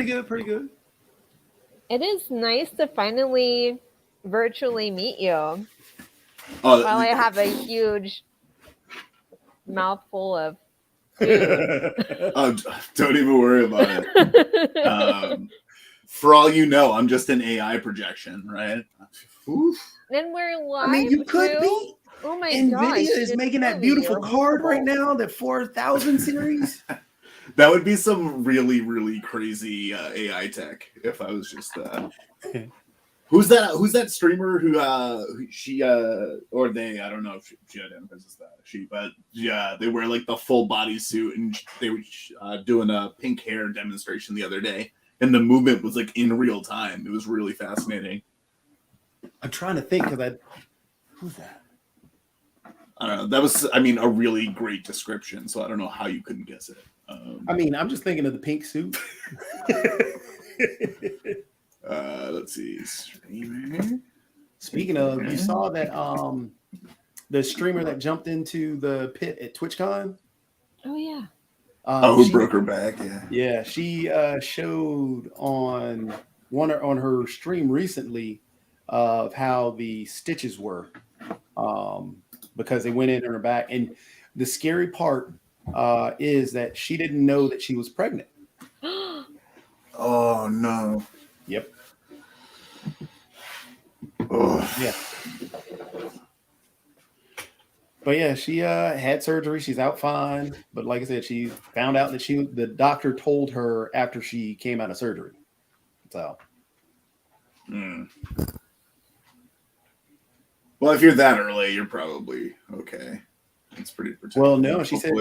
Pretty good, pretty good. It is nice to finally virtually meet you. Oh, While I have a huge mouthful of food. oh, don't even worry about it. For all you know, I'm just an AI projection, right? Oof. And we're live. I mean, you could too? be. Oh my NVIDIA gosh! is making that beautiful card right now, the 4000 series. That would be some really, really crazy AI tech if I was just. Who's that streamer who she or they? I don't know if she identifies as that she, but yeah, they wear like the full bodysuit and they were doing a pink hair demonstration the other day, and the movement was like in real time. It was really fascinating. I'm trying to think because who's that? I don't know. That was, I mean, a really great description. So I don't know how you couldn't guess it. I mean, I'm just thinking of the pink suit. Let's see. Streamer. Speaking of, you saw that the streamer that jumped into the pit at TwitchCon. Oh yeah. Who broke her back? Yeah. Yeah, she showed on her stream recently of how the stitches were. Because they went in her back. And the scary part is that she didn't know that she was pregnant. Oh, no. Yep. Oh. Yeah. But yeah, she had surgery. She's out fine. But like I said, she found out that the doctor told her after she came out of surgery. So. Well, if you're that early, you're probably okay. It's pretty protected. Well, no, she said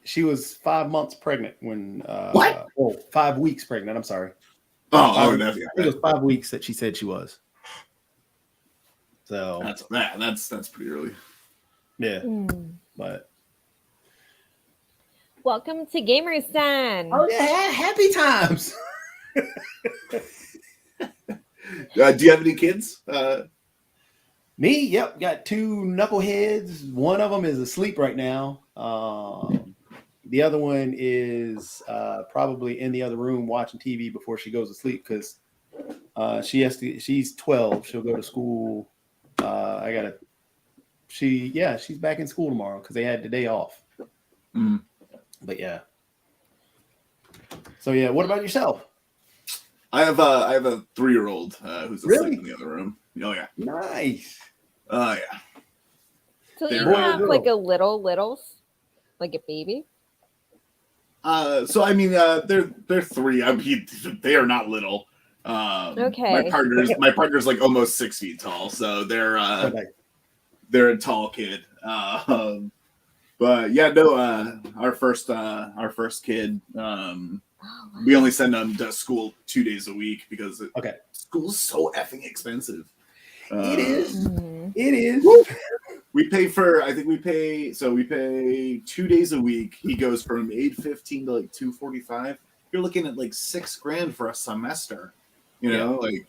she was 5 months pregnant when what? 5 weeks pregnant. I'm sorry. I think it was 5 weeks that she said she was. So that's pretty early. Yeah, but welcome to Gamers Den. Oh yeah, happy times. Do you have any kids? Me, yep, got 2 knuckleheads. One of them is asleep right now. The other one is probably in the other room watching TV before she goes to sleep because she's 12. She'll go to school. She's back in school tomorrow because they had the day off. But yeah. So yeah, what about yourself? I have a 3-year-old who's asleep in the other room. Oh yeah. Nice. Oh yeah. So you have like a little, like a baby? So I mean, they're 3. I mean, they are not little. Okay. My partner's like almost 6 feet tall, so they're a tall kid. But yeah, no, our first kid. We only send them to school 2 days a week because school's so effing expensive. It is. It is. We pay 2 days a week. He goes from $8.15 to like $2.45. You're looking at like $6,000 for a semester. You know, like,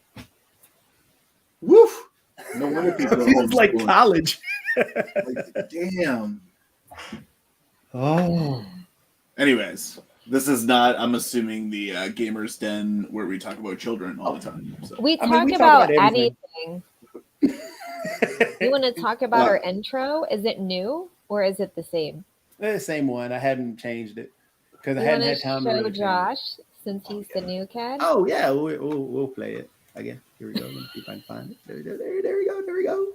woof. No wonder people. It's like college. Like, damn. Oh. Anyways, this is not. I'm assuming the Gamers Den where we talk about children all the time. So. We talk about anything. You want to talk about our intro? Is it new or is it the same? The same one. I hadn't changed it because I hadn't had time to show Josh since he's the new kid. Oh yeah, we'll play it again. Here we go. Let me see if I can find it. There we go. There we go.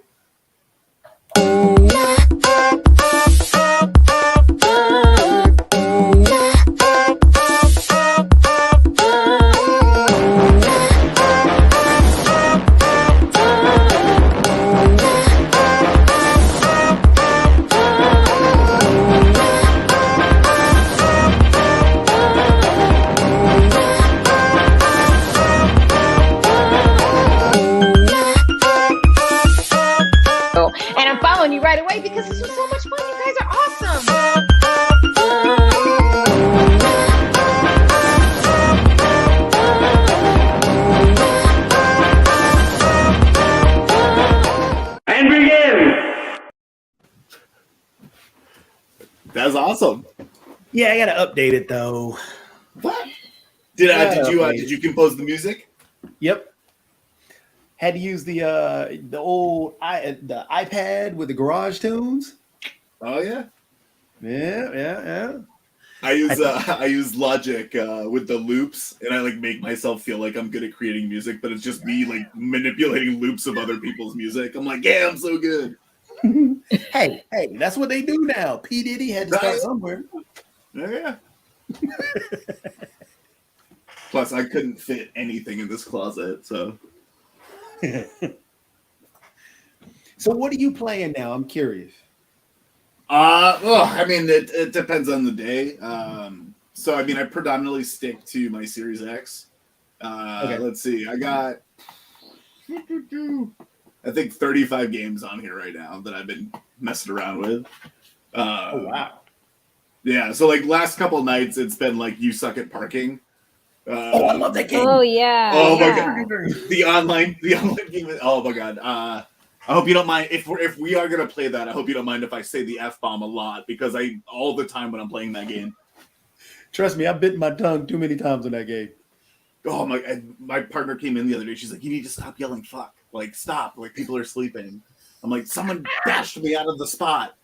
And I'm following you right away because this was so much fun. You guys are awesome. And begin. That's awesome. Yeah, I gotta update it though. What? Did you compose the music? Yep. Had to use the iPad with the Garage Tunes. Oh yeah. Yeah. I use Logic with the loops, and I like make myself feel like I'm good at creating music, but it's just me like manipulating loops of other people's music. I'm like, yeah, I'm so good. Hey, that's what they do now. P. Diddy had to start somewhere. Yeah. Plus, I couldn't fit anything in this closet, so. So, what are you playing now? I'm curious. Well, I mean, it depends on the day. So, I mean, I predominantly stick to my Series X. Okay. Let's see. I got, I think, 35 games on here right now that I've been messing around with. Oh, wow. Yeah, so, like, last couple nights, it's been, like, You Suck at Parking. I love that game. Oh yeah. Oh, my yeah. God. The online game. Oh, my God. I hope you don't mind if we are gonna play that. I hope you don't mind if I say the F-bomb a lot because I all the time when I'm playing that game. Trust me, I've bitten my tongue too many times in that game. Oh my partner came in the other day. She's like, "You need to stop yelling fuck. Like stop. Like people are sleeping." I'm like, "Someone bashed me out of the spot."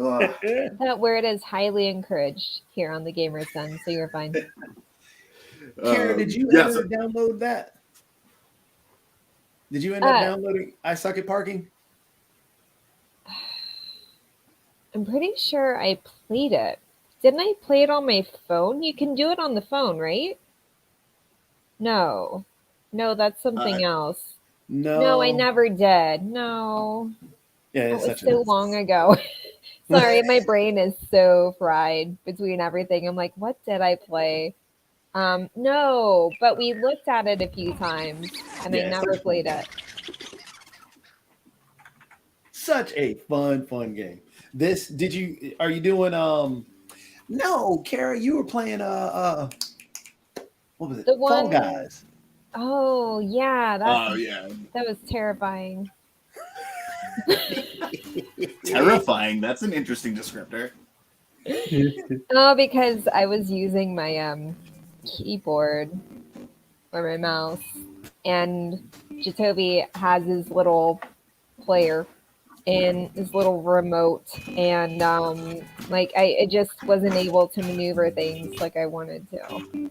Ugh. That word is highly encouraged here on the Gamers Den, so you're fine. Kara, did you ever download that? Did you end up downloading I Suck at Parking? I'm pretty sure I played it. Didn't I play it on my phone? You can do it on the phone, right? No, that's something else. No, I never did. No, Yeah, it it's was so long ago. Sorry, my brain is so fried between everything. I'm like, what did I play? No, but we looked at it a few times, and I never played it. Such a fun game. Are you doing no, Kara, you were playing what was it? The one, Fall Guys. Oh yeah, yeah. That was terrifying. Terrifying. That's an interesting descriptor. Oh, because I was using my keyboard or my mouse, and Jacoby has his little player and his little remote, and like I just wasn't able to maneuver things like I wanted to.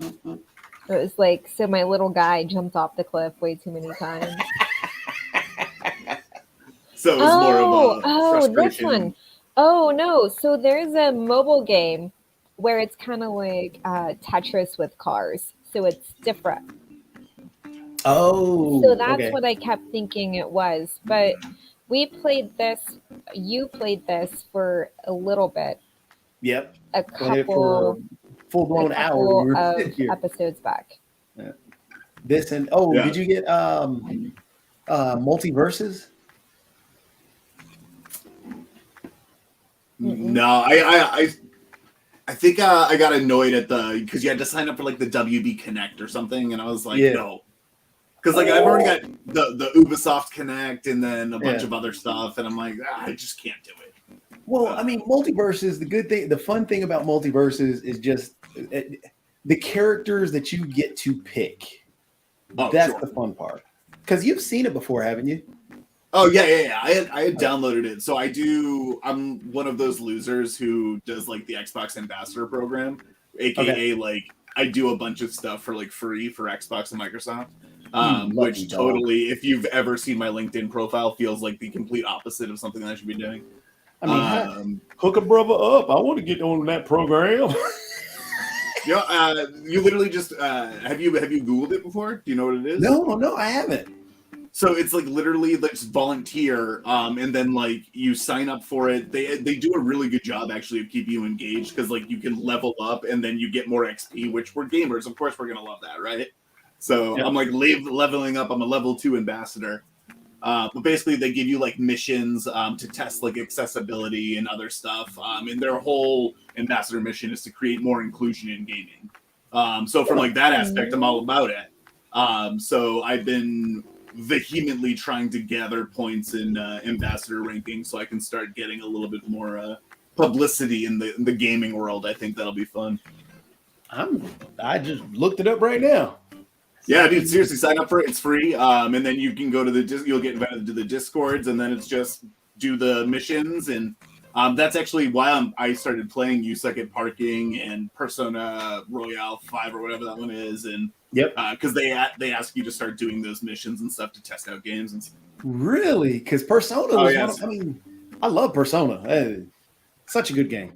It was like, so my little guy jumped off the cliff way too many times. So it was more of a frustration. This one. Oh no! So there's a mobile game where it's kind of like Tetris with cars, so it's different. Oh, so that's what I kept thinking it was. But we played this. You played this for a little bit. Yep. A couple full-blown hour of episodes back. Yeah. This and did you get Multiverses? No, I think I got annoyed at because you had to sign up for like the WB Connect or something, and I was like, no, because like I've already got the Ubisoft Connect and then a bunch of other stuff, and I'm like, I just can't do it. Well, I mean, Multiverses. The fun thing about Multiverses is just the characters that you get to pick. That's the fun part, because you've seen it before, haven't you? Oh yeah. I had downloaded it. So I'm one of those losers who does like the Xbox Ambassador program, aka like I do a bunch of stuff for like free for Xbox and Microsoft. Which totally, if you've ever seen my LinkedIn profile, feels like the complete opposite of something that I should be doing. I mean, hook a brother up. I want to get on that program. You literally just have you Googled it before? Do you know what it is? No, I haven't. So it's like literally like just volunteer, and then like you sign up for it. They do a really good job actually of keeping you engaged because like you can level up and then you get more XP, which we're gamers, of course we're gonna love that, right? So I'm like leveling up. I'm a level 2 ambassador, but basically they give you like missions to test like accessibility and other stuff. And their whole ambassador mission is to create more inclusion in gaming. So from like that aspect, I'm all about it. So I've been vehemently trying to gather points in ambassador ranking so I can start getting a little bit more publicity in the gaming world. I think that'll be fun. I just looked it up right now. Yeah, dude, seriously, sign up for it. It's free. And then you can go to you'll get invited to the Discords, and then it's just do the missions. And that's actually why I started playing You Suck at Parking and Persona Royale 5 or whatever that one is. And Yep. because they ask you to start doing those missions and stuff to test out games and stuff. Really? Because Persona was yes. I love Persona. Such a good game.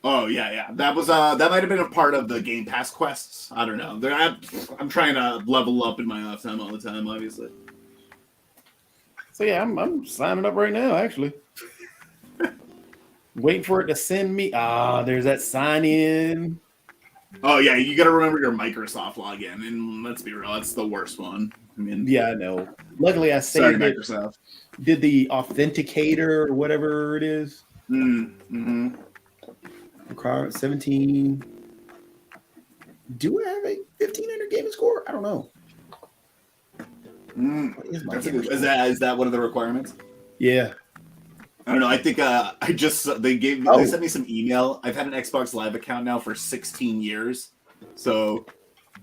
Oh yeah. That was that might have been a part of the Game Pass quests. I don't know. I'm trying to level up in my off time all the time, obviously. So yeah, I'm signing up right now, actually. Waiting for it to send me. There's that sign in. Oh yeah, you got to remember your Microsoft login, and let's be real, that's the worst one. I mean, Yeah, I know. Luckily, I sorry, saved it. Microsoft. Did the authenticator or whatever it is. Mm-hmm. Require 17. Do I have a 1500 gaming score? I don't know. What is my gaming score? Is that one of the requirements? Yeah. I don't know. I think they sent me some email. I've had an Xbox Live account now for 16 years, so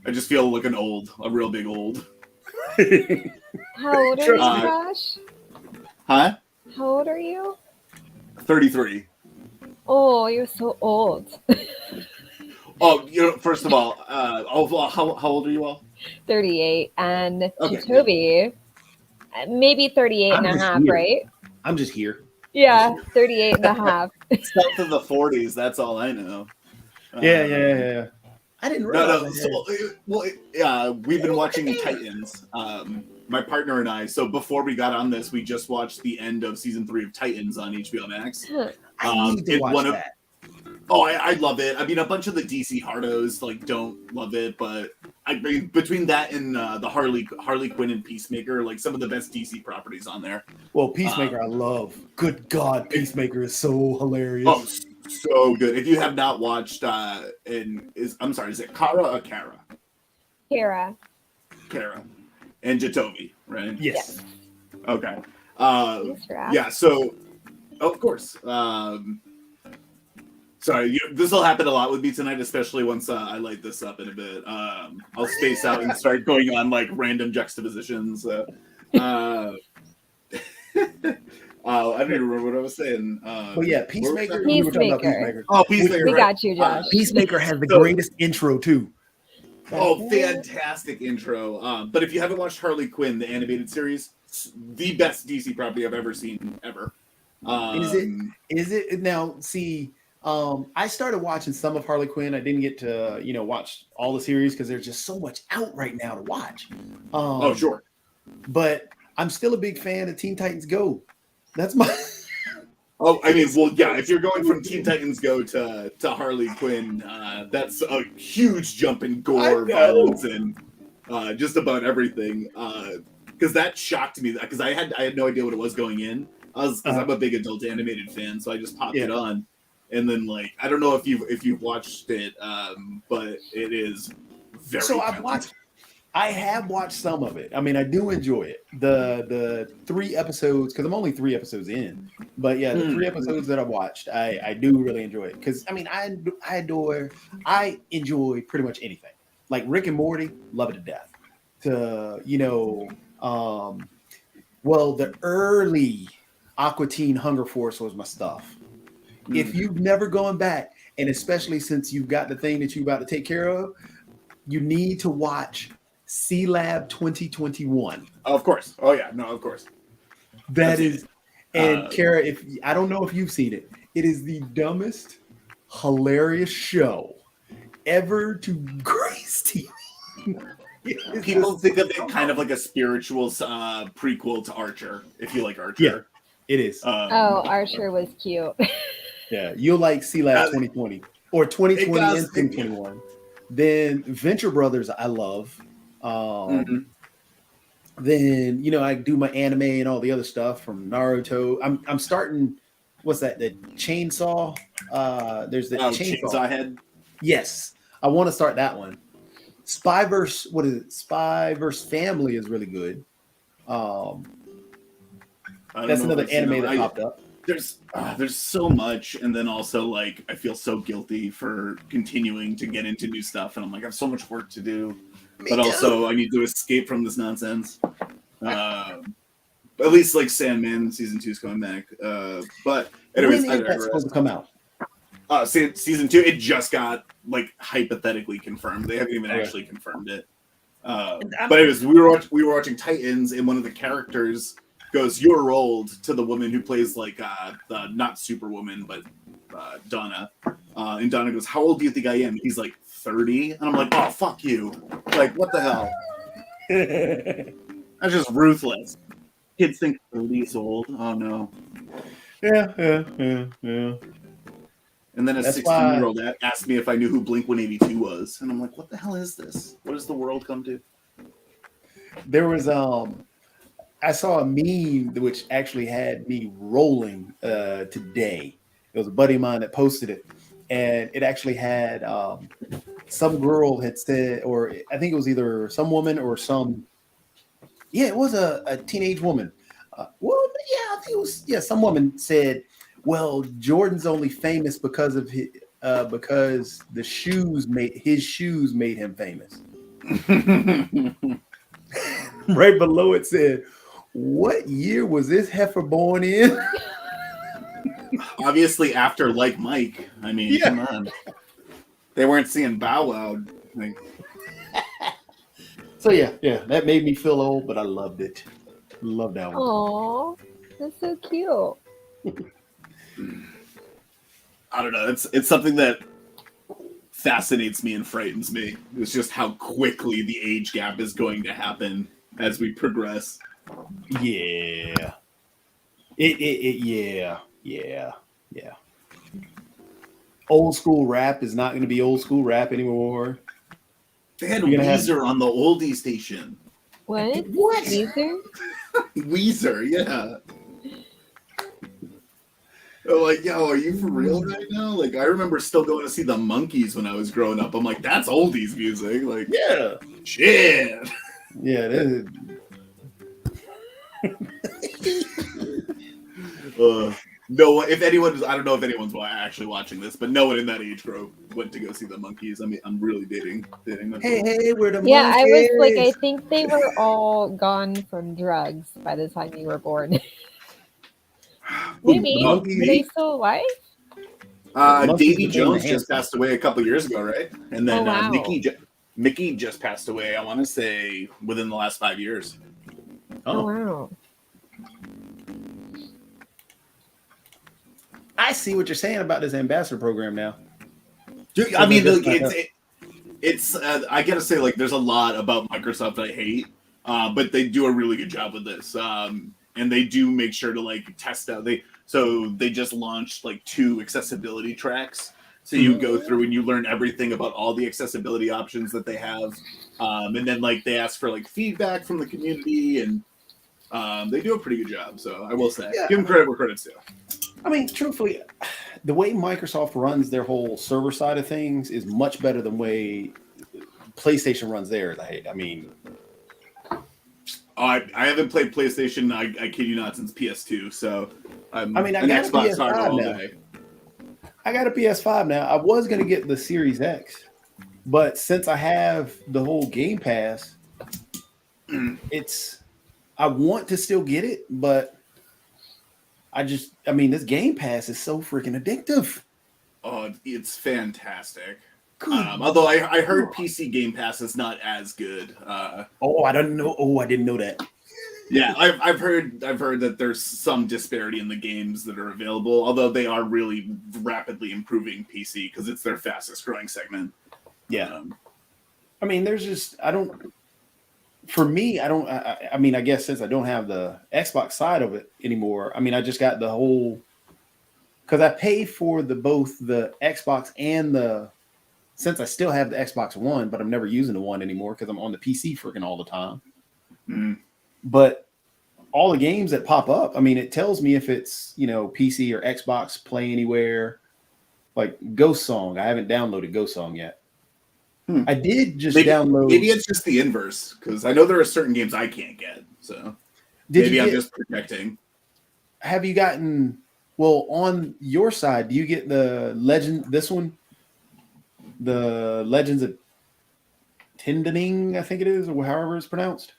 I just feel like a real big old. How old are you, Trust me. Josh? Huh? How old are you? 33. Oh, you're so old. Oh, first of all, how old are you all? 38. And Okay, Toby, maybe 38 and I'm a just half, here. right? I'm just here. Yeah, 38 and a half. South of the 40s. That's all I know. Yeah. I didn't realize. We've been watching Titans. My partner and I. So before we got on this, we just watched the end of season 3 of Titans on HBO Max. I need to it's watch one of- that. Oh, I love it. I mean, a bunch of the DC hardos don't love it, but I mean, between that and the Harley Quinn and Peacemaker, some of the best DC properties on there. Well, Peacemaker, I love. Good God, Peacemaker is so hilarious. Oh, so good. If you have not watched, is it Kara or Kara? Kara. Kara and Jatovi, right? Yes. Okay. Thanks for asking. Yeah. So, of course. Sorry, this will happen a lot with me tonight, especially once I light this up in a bit. I'll space out and start going on random juxtapositions. I don't even remember what I was saying. But yeah, Peacemaker. we We were were talking about Peacemaker. Peacemaker. Oh, Peacemaker. We right. got you, Josh. Peacemaker has the So- greatest intro too. Oh, fantastic intro. But if you haven't watched Harley Quinn, the animated series, it's the best DC property I've ever seen, ever. Is it now? See, I started watching some of Harley Quinn. I didn't get to, watch all the series because there's just so much out right now to watch. Oh, sure. But I'm still a big fan of Teen Titans Go. That's my. Oh, I mean, well, yeah. If you're going from Teen Titans Go to Harley Quinn, that's a huge jump in gore, violence, and just about everything. Because that shocked me. Because I had no idea what it was going in. Because I'm a big adult animated fan, so I just popped it on, and then I don't know if you've watched it, but it is very. So violent. I have watched some of it. I mean, I do enjoy it. The 3 episodes, because I'm only 3 episodes in. But yeah, the 3 episodes that I've watched, I do really enjoy it. Because I mean, I enjoy pretty much anything. Like Rick and Morty, love it to death. The early Aqua Teen Hunger Force was my stuff. If you've never gone back, and especially since you've got the thing that you're about to take care of, you need to watch C Lab 2021. Of course. Oh yeah, no, of course. That is, and Kara, if I don't know if you've seen it, it is the dumbest, hilarious show ever to grace TV. People think of it kind of like a spiritual prequel to Archer, if you like Archer. Yeah, it is. Archer was cute. Yeah, you'll like C Lab 2020 or 2020 and 2021. Then Venture Brothers, I love. Then I do my anime and all the other stuff from Naruto. I'm starting. What's that? The Chainsaw. There's the Chainsaw Head. Yes, I want to start that one. Spy vs. Family is really good. That's another anime that popped up. there's so much, and then also like I feel so guilty for continuing to get into new stuff, and I'm like I have so much work to do, but also I need to escape from this nonsense. At least like Sandman season 2 is coming back. But anyways, when is that supposed to come out? Season 2, it just got like hypothetically confirmed. They haven't even actually confirmed it. But anyways, we were watching Titans, and one of the characters goes, "You're old," to the woman who plays like the not Superwoman, but Donna. And Donna goes, "How old do you think I am?" And he's like 30, and I'm like, "Oh fuck you!" Like what the hell? That's just ruthless. Kids think 30 is old. Oh no. Yeah. And then a That's 16-year-old asked me if I knew who Blink-182 was, and I'm like, "What the hell is this? What does the world come to?" There was I saw a meme which actually had me rolling today. It was a buddy of mine that posted it, and it actually had some girl had said, or I think it was either some woman or some. Yeah, it was a teenage woman. Well, yeah, I think it was. Yeah, some woman said, "Well, Jordan's only famous because of because the shoes made him famous." Right below it said, "What year was this heifer born in?" Obviously, after Like Mike. I mean, Yeah. come on. They weren't seeing Bow Wow. Like, So yeah, that made me feel old, but I loved it. Love that one. Aw, that's so cute. I don't know. It's something that fascinates me and frightens me. It's just how quickly the age gap is going to happen as we progress. Yeah. Yeah. Old school rap is not going to be old school rap anymore. They had You're gonna have- Weezer on the oldie station. What? What? Weezer? Weezer, yeah. They're like, "Yo, are you for real right now?" Like, I remember still going to see the Monkees when I was growing up. I'm like, "That's oldies music." Like, Yeah. shit. Yeah. No, if anyone, I don't know if anyone's actually watching this, but no one in that age group went to go see the Monkees. I mean, I'm really dating them. Hey, we're the Yeah, I was like, I monkeys. think they were all gone from drugs by the time you were born. Maybe. Were Monkeys? they still alive? Monkeys Davy became Jones the just Hansons. passed away a couple years ago, right? And then Oh, wow. Mickey just passed away. I want to say within the last 5 years. Oh, Oh, wow. I see what you're saying about this ambassador program now. Dude, I mean, like, it's I gotta say, like, there's a lot about Microsoft I hate, but they do a really good job with this, and they do make sure to like test out. They just launched like 2 accessibility tracks, so you go through and you learn everything about all the accessibility options that they have, and then like they ask for like feedback from the community, and they do a pretty good job. So I will say, give them credit where credit's due. I mean, truthfully, the way Microsoft runs their whole server side of things is much better than the way PlayStation runs theirs. I mean, I haven't played PlayStation. I kid you not, since PS2. So I an got a Xbox PS5 hardware all now. day. I got a PS5 now. I was going to get the Series X, but since I have the whole Game Pass, I want to still get it, but this Game Pass is so freaking addictive. Oh, it's fantastic. Good. Although I heard PC Game Pass is not as good. Oh, I don't know. Oh, I didn't know that. Yeah, I've heard that there's some disparity in the games that are available. Although they are really rapidly improving PC because it's their fastest growing segment. Yeah. I mean, there's just for me, I mean, I guess since I don't have the Xbox side of it anymore, I mean, I just got the whole, because I pay for both the Xbox and since I still have the Xbox One, but I'm never using the one anymore because I'm on the PC freaking all the time. Mm. But all the games that pop up, I mean, it tells me if it's, PC or Xbox Play Anywhere, like Ghost Song. I haven't downloaded Ghost Song yet. I did just download. Maybe it's just the inverse because I know there are certain games I can't get. So maybe I'm just protecting. Have you gotten Well, on your side, do you get the legend? This one, the Legends of Tendening, I think it is, or however it's pronounced.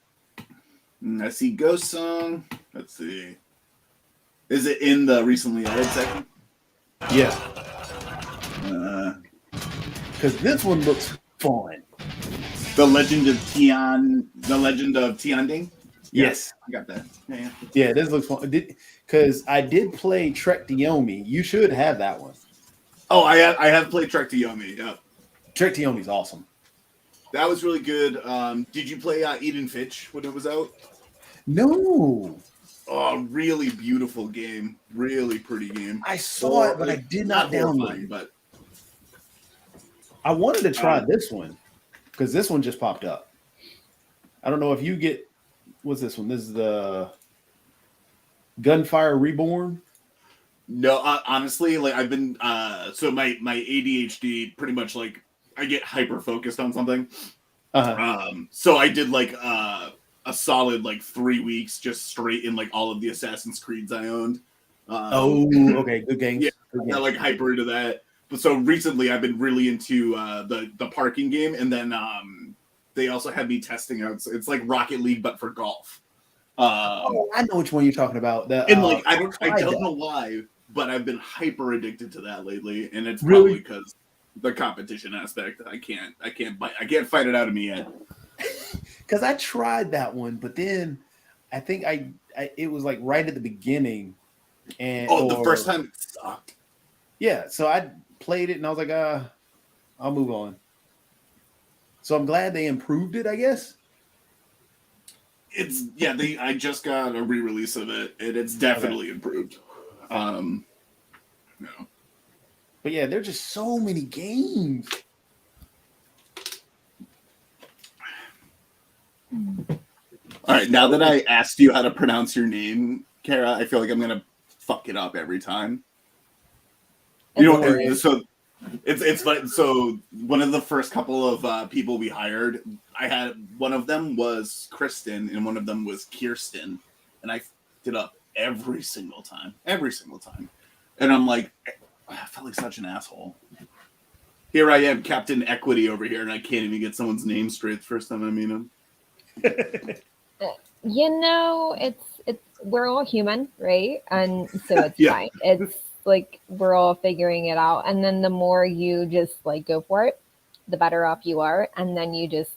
I see Ghost Song. Let's see. Is it in the recently added section? Yeah, Uh, because this one looks fun. the Legend of Tianding. Yes, I got that. Yeah. yeah, this looks fun. Because I did play Trek to Yomi. You should have that one. Oh, I have played Trek to Yomi. Yeah, Trek to Yomi's awesome. that was really good. Did you play Eden Fitch when it was out? No, Oh, really beautiful game. Really pretty game. I saw it, but I did not download horrifying, it. but I wanted to try this one because this one just popped up. I don't know if you get. What's this one? This is the Gunfire Reborn. no, honestly, like I've been so my ADHD pretty much like I get hyper focused on something. So I did like a solid like 3 weeks just straight in like all of the Assassin's Creeds I owned. Okay, good game. Yeah, I got like hyper into that. But so recently I've been really into the parking game, and then they also had me testing out. It's like Rocket League but for golf. I know which one you're talking about. And like I don't that. know why, but I've been hyper addicted to that lately, and it's Really? probably because the competition aspect. I can't fight it out of me yet. Because I tried that one, but then I think I it was like right at the beginning, and The first time it sucked. yeah. So I played it and I was like, I'll move on. So I'm glad they improved it, I guess. I just got a re-release of it, and it's definitely improved. No. But yeah, there's just so many games. All right, now that I asked you how to pronounce your name, Kara, I feel like I'm gonna fuck it up every time. You know, Don't worry. so it's like so. One of the first couple of people we hired, one of them was Kristen and one of them was Kirsten, and I fucked it up every single time, and I'm like, I felt like such an asshole. Here I am, Captain Equity over here, and I can't even get someone's name straight the first time I meet him. You know, it's we're all human, right? And so it's Yeah. fine. It's like we're all figuring it out. And then the more you just like go for it, the better off you are. And then you just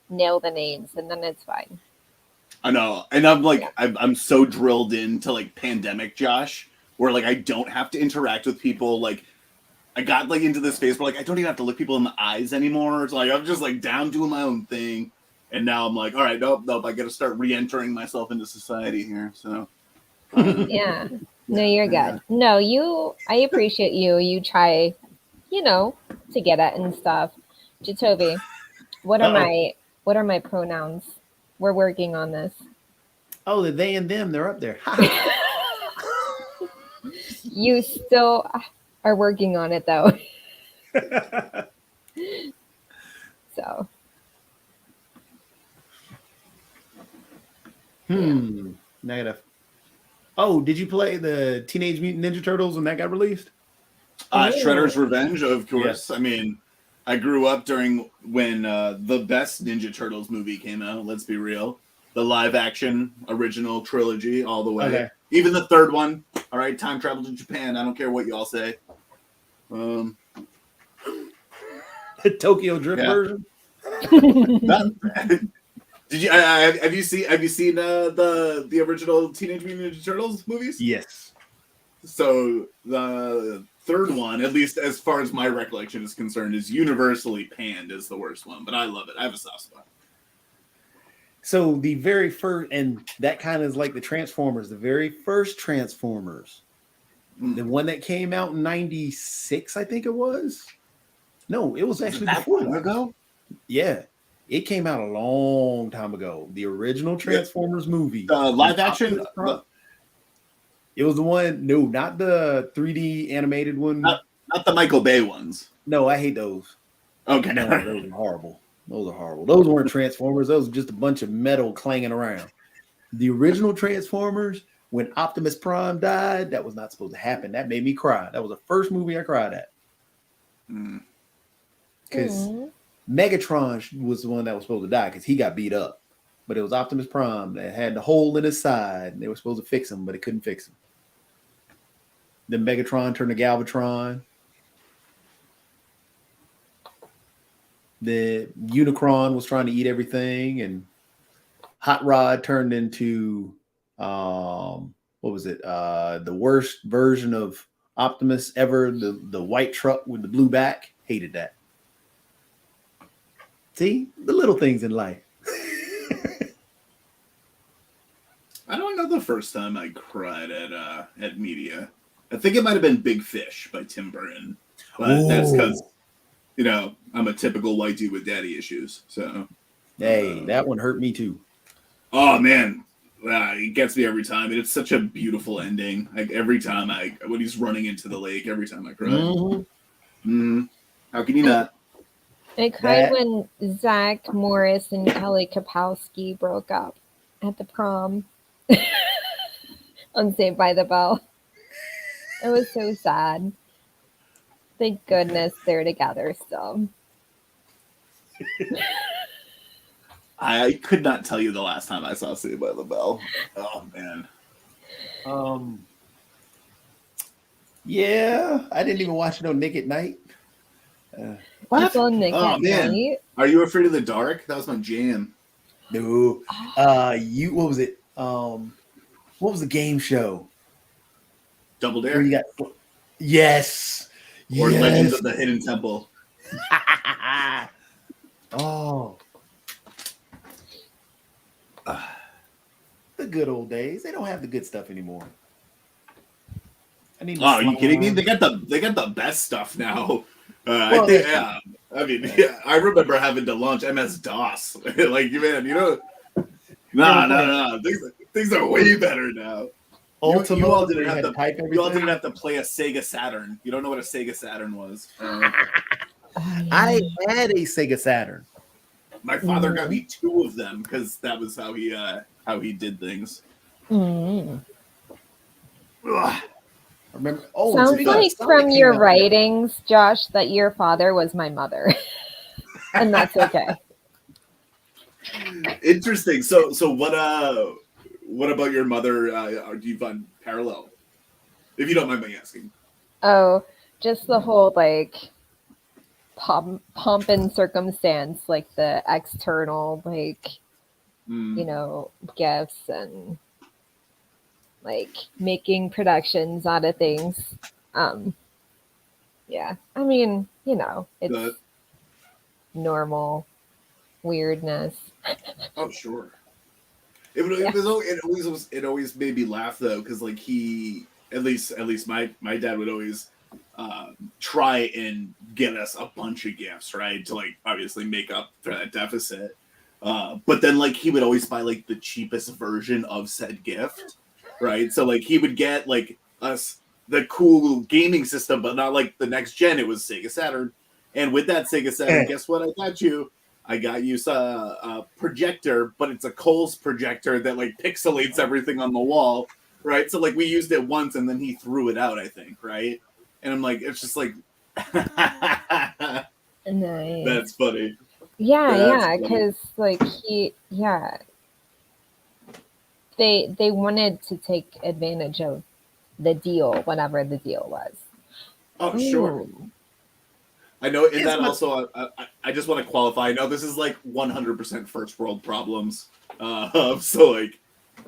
nail the names, and then it's fine. I know, and I'm like, I'm so drilled into like pandemic Josh, where like I don't have to interact with people. Like I got like into this phase where like I don't even have to look people in the eyes anymore. It's like I'm just like down doing my own thing, and now I'm like, all right, nope, I got to start re-entering myself into society here. So Yeah. No, you're good. No, I appreciate you. You try, to get it and stuff. Jatobi, what are my pronouns? We're working on this. Oh, the they and them, they're up there. You still are working on it though. So Negative. Oh, did you play the Teenage Mutant Ninja Turtles when that got released? Shredder's Revenge, of course. Yes. I mean, I grew up during when the best Ninja Turtles movie came out. Let's be real, the live action original trilogy all the way. Okay. Even the third one. All right, time travel to Japan. I don't care what y'all say. The Tokyo Drift Yeah. version? Did you have you seen the original Teenage Mutant Ninja Turtles movies? Yes. So the third one, at least as far as my recollection is concerned, is universally panned as the worst one. But I love it. I have a soft spot. So the very first, and that kind of is like the Transformers, the very first Transformers, the one that came out in '96, I think it was. No, it was actually that before long that. ago. Yeah, it came out a long time ago. The original Transformers movie, Live action. It was the one. No, not the 3D animated one. Not the Michael Bay ones. No, I hate those. Okay. No, those are horrible. Those are horrible. Those weren't Transformers. Those were just a bunch of metal clanging around. The original Transformers when Optimus Prime died, that was not supposed to happen. That made me cry. That was the first movie I cried at. Because Megatron was the one that was supposed to die because he got beat up. But it was Optimus Prime that had the hole in his side, and they were supposed to fix him, but they couldn't fix him. Then Megatron turned to Galvatron. The Unicron was trying to eat everything, and Hot Rod turned into what was it? The worst version of Optimus ever. The white truck with the blue back. Hated that. See, the little things in life. I don't know the first time I cried at media. I think it might have been Big Fish by Tim Burton, but that's because I'm a typical white dude with daddy issues. So, hey, that one hurt me too. Oh man, it gets me every time. It's such a beautiful ending. Like every time when he's running into the lake, every time I cry. How can you not? I cried when Zach Morris and Kelly Kapowski broke up at the prom on Saved by the Bell. It was so sad. Thank goodness they're together still. I could not tell you the last time I saw Saved by the Bell. Oh man. Yeah, I didn't even watch it on Nick at Night. What? Nick at Night? Are You Afraid of the Dark? That was my jam. No. What was it? What was the game show? Double Where Dare. you got yes. Or yes. Legends of the Hidden Temple. Oh. The good old days. They don't have the good stuff anymore. Are you kidding me? They got the best stuff now. Well, I think, yeah. I mean, yeah, I remember having to launch MS DOS. Like, man, no. Things are way better now. Ultimate, you all didn't have to type everything. You all didn't have to play a Sega Saturn. You don't know what a Sega Saturn was. I had a Sega Saturn. My father got me 2 of them because that was how he did things. Mm. Remember? Sounds like from your writings, Josh, that your father was my mother, and that's okay. Interesting. So what about your mother? Do you find parallel? If you don't mind me asking. Oh, just the whole pomp and circumstance, like the external, gifts and making productions out of things. Yeah, I mean, it's normal weirdness. Oh, sure. It always made me laugh though, because at least my dad would always try and get us a bunch of gifts, right, to obviously make up for that deficit. But then he would always buy the cheapest version of said gift, right? So he would get us the cool gaming system, but not the next gen. It was Sega Saturn, and with that Sega Saturn, guess what? I got you a projector, but it's a Kohl's projector that pixelates everything on the wall, right? So we used it once, and then he threw it out, I think, right? And I'm it's just nice. That's funny. Yeah, because they wanted to take advantage of the deal, whatever the deal was. Oh, sure. I know, and that also, I just want to qualify. I know this is 100% first world problems. So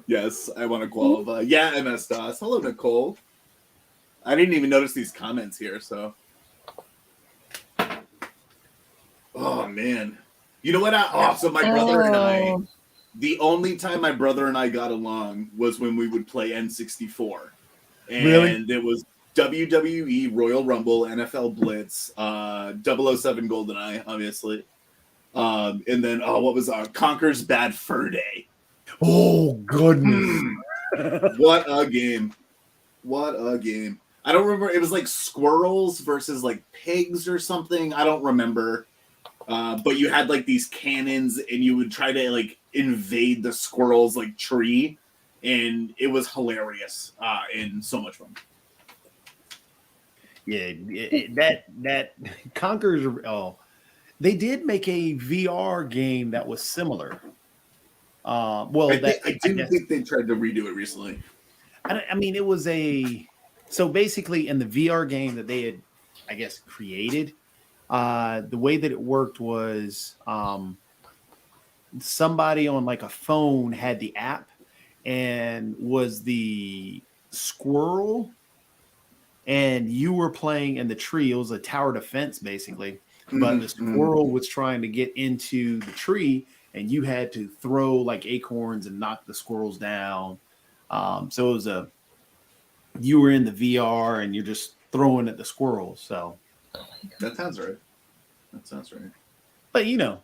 yes, I want to qualify. Yeah, MS DOS. Hello, Nicole. I didn't even notice these comments here, so. Oh, man. You know what? So my brother and I, the only time my brother and I got along was when we would play N64. And it was WWE Royal Rumble, NFL Blitz, 007 GoldenEye, obviously. And then, what was Conker's Bad Fur Day. Oh, goodness. What a game. What a game. I don't remember. It was squirrels versus pigs or something. I don't remember. But you had these cannons and you would try to invade the squirrel's tree. and it was hilarious and so much fun. Yeah, that Conquerors. Oh, they did make a VR game that was similar. Well, I do think they tried to redo it recently. I mean, it was so basically in the VR game that they had, I guess, created. The way that it worked was somebody on like a phone had the app and was the squirrel, and you were playing in the tree. It was a tower defense basically, but the squirrel was trying to get into the tree, and you had to throw like acorns and knock the squirrels down. So it was you were in the VR and you're just throwing at the squirrels. So that sounds right. But you know,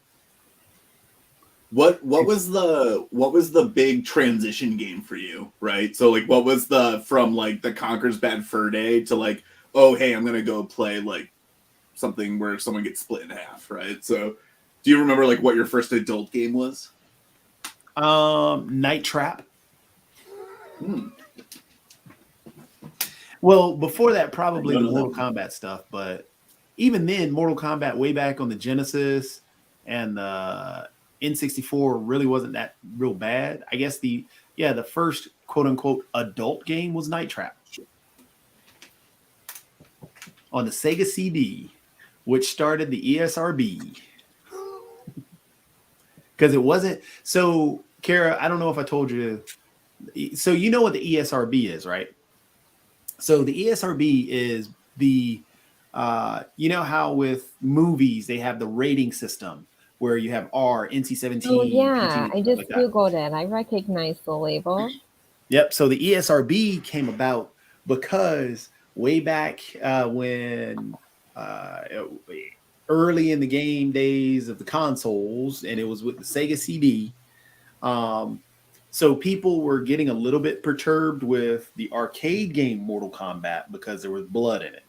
what was the big transition game for you, right? So like, what was from like the Conker's Bad Fur Day to like, oh hey, I'm gonna go play like something where someone gets split in half, right? So do you remember like what your first adult game was? Night Trap. Well, before that, probably the Mortal Kombat stuff, but even then, Mortal Kombat way back on the Genesis and the N64 really wasn't that real bad. I guess the first quote unquote adult game was Night Trap on the Sega CD, which started the ESRB. Because it wasn't so, Kara, I don't know if I told you. So you know what the ESRB is, right? So the ESRB is the you know how with movies they have the rating system where you have R, NC-17. Oh yeah, PG, I just like that. googled it. I recognize the label. Yep. So the ESRB came about because way back when early in the game days of the consoles, and it was with the Sega CD. So people were getting a little bit perturbed with the arcade game Mortal Kombat because there was blood in it.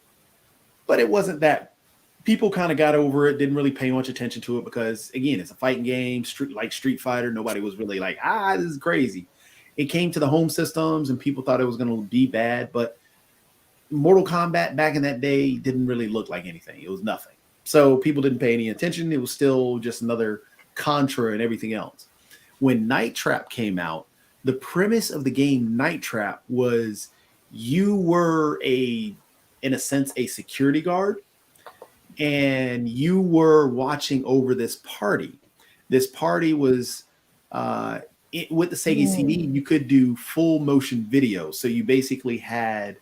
But it wasn't that. People kind of got over it, didn't really pay much attention to it because, again, it's a fighting game, like Street Fighter. Nobody was really like, this is crazy. It came to the home systems and people thought it was going to be bad. But Mortal Kombat back in that day didn't really look like anything. It was nothing. So people didn't pay any attention. It was still just another Contra and everything else. When Night Trap came out, the premise of the game Night Trap was you were in a sense, a security guard, and you were watching over this party. This party was with the Sega CD, you could do full motion video. So you basically had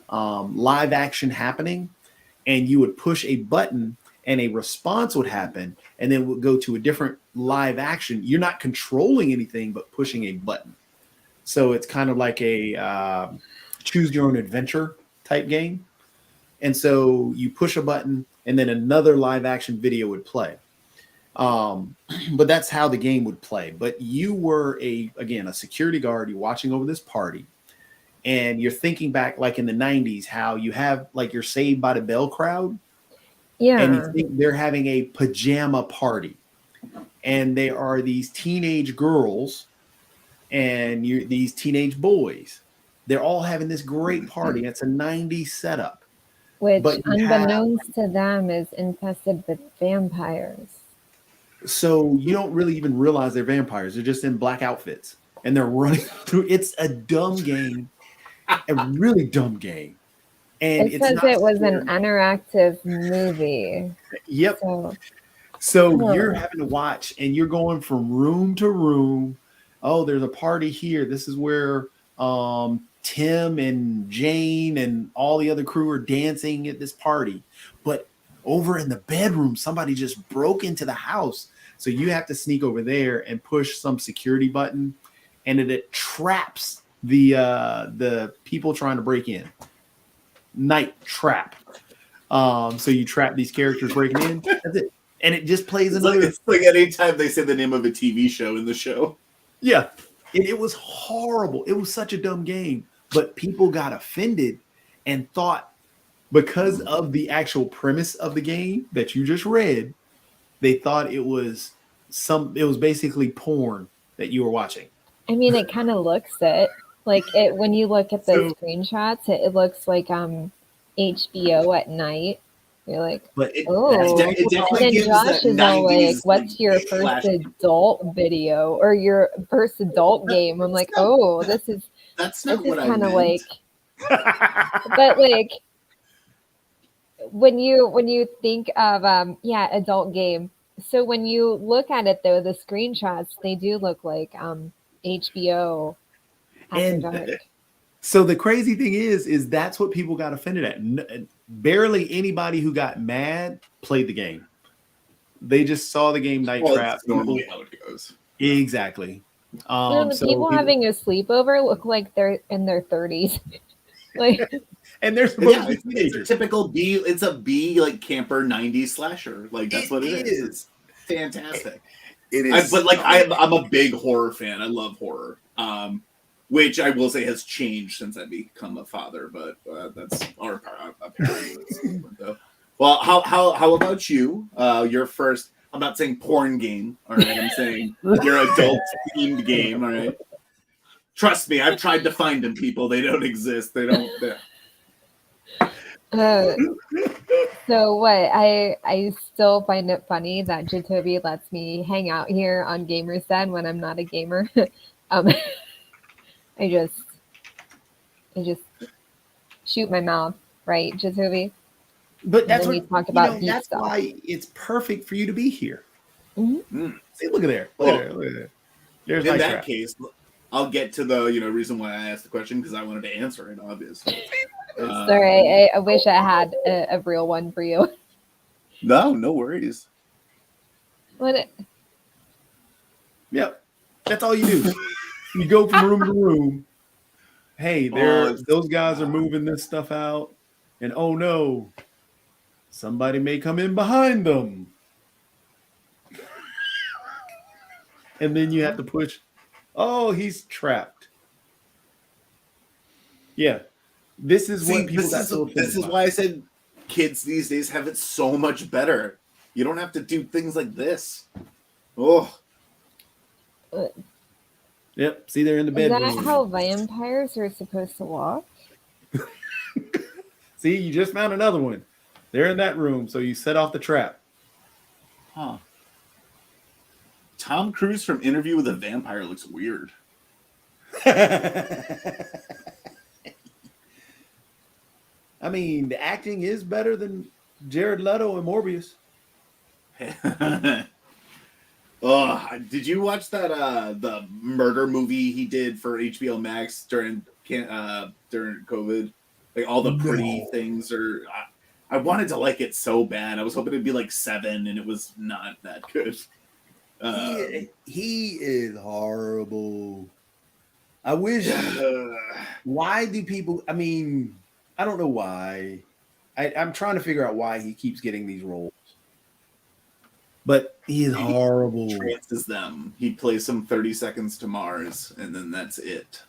live action happening, and you would push a button and a response would happen, and then would go to a different live action. You're not controlling anything, but pushing a button. So it's kind of like a choose your own adventure type game. And so you push a button and then another live action video would play. But that's how the game would play. But you were a security guard. You're watching over this party. And you're thinking back like in the 90s, how you have like your Saved by the Bell crowd. Yeah. And you think they're having a pajama party. And they are these teenage girls and these teenage boys. They're all having this great party. It's a 90s setup. Which, unbeknownst to them, is infested with vampires. So you don't really even realize they're vampires. They're just in black outfits. And they're running through. It's a dumb game. A really dumb game. And it says it was an interactive movie. Yep. So you're having to watch, and you're going from room to room. Oh, there's a party here. This is where Tim and Jane and all the other crew are dancing at this party. But over in the bedroom, somebody just broke into the house. So you have to sneak over there and push some security button, and it traps the people trying to break in. Night Trap. So you trap these characters breaking in. That's it. And it just plays another. It's like anytime they say the name of a TV show in the show. Yeah. It was horrible. It was such a dumb game. But people got offended and thought because of the actual premise of the game that you just read, they thought it was basically porn that you were watching. I mean, it kind of looks it. Like it when you look at the So- screenshots, it looks like HBO at night. You're like, But oh. it And definitely then gives Josh that is all like, 90s, "What's your first flash- adult video or your first adult game?" I'm like, not- "Oh, this is That's not what I kind of meant. like." But like when you think of adult game. So when you look at it though, the screenshots they do look like HBO After And- Dark. So the crazy thing is that's what people got offended at. Barely anybody who got mad played the game. They just saw the game Night Well, Trap. that's normally how it goes. Exactly. The So people having a sleepover look like they're in their 30s. Like and they're supposed Yeah, to be it's a teenagers. typical B. It's a B like camper '90s slasher. Like that's what it is. It's fantastic. It is. But like I'm a big horror fan. I love horror. Which I will say has changed since I become a father. But that's our apparently. Though. Well, how about you? Your first. I'm not saying porn game. All right, I'm saying your adult themed game. All right. Trust me, I've tried to find them. People, they don't exist. They don't. so what? I still find it funny that Jatobi lets me hang out here on Gamers Den when I'm not a gamer. I just shoot my mouth, right, Jatobi? But that's then what we talk about deep that's stuff. why it's perfect for you to be here. Mhm. See, look at there. Look at there. Look at there. There's In Night that Trap. case, I'll get to the reason why I asked the question because I wanted to answer it. Obviously, Sorry, I wish I had a real one for you. no worries. What? Yep. That's all you do. You go from room to room. Hey, those guys are moving this stuff out. And oh no, somebody may come in behind them. And then you have to push. Oh, he's trapped. Yeah. This is what people got so offended this is by. why I said kids these days have it so much better. You don't have to do things like this. Oh, Yep. See, they're in the Is bedroom. that how vampires are supposed to walk? See, you just found another one. They're in that room, so you set off the trap. huh. Tom Cruise from Interview with a Vampire looks weird. I mean, the acting is better than Jared Leto and Morbius. Oh, did you watch that the murder movie he did for HBO Max during COVID? Like all the pretty things are. I wanted to like it so bad. I was hoping it'd be like 7, and it was not that good. He is horrible. I wish. Why do people? I mean, I don't know why. I'm trying to figure out why he keeps getting these roles. But he is horrible. Trances them. He plays some 30 Seconds to Mars, and then that's it.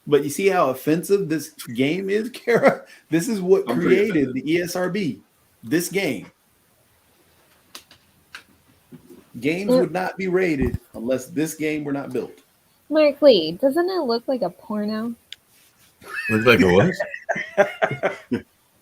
But you see how offensive this game is, Kara? This is what I'm pretty created offended. the ESRB. This game. Games would not be rated unless this game were not built. Mark Lee, doesn't it look like a porno? Looks like a what?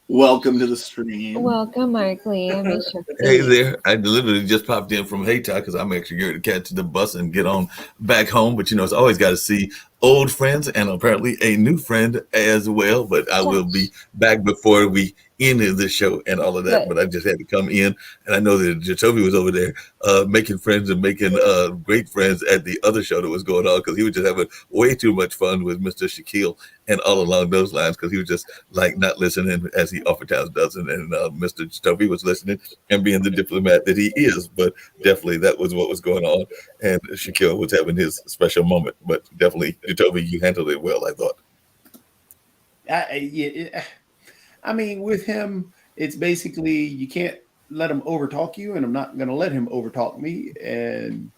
Welcome to the stream. Welcome, Mark Lee. I miss your Hey face. there. I literally just popped in from Haytime because I'm actually going to catch the bus and get on back home. But, it's always got to see old friends and apparently a new friend as well. But I will be back before we end the show and all of that. Good. But I just had to come in. And I know that Jatobi was over there making friends and making great friends at the other show that was going on because he was just having way too much fun with Mr. Shaquille and all along those lines because he was just like not listening as he oftentimes doesn't. And Mr. Jatobi was listening and being the diplomat that he is. But definitely that was what was going on. And Shaquille was having his special moment. But definitely, Jatobi, you handled it well, I thought. I mean, with him, it's basically you can't let him overtalk you, and I'm not going to let him overtalk me and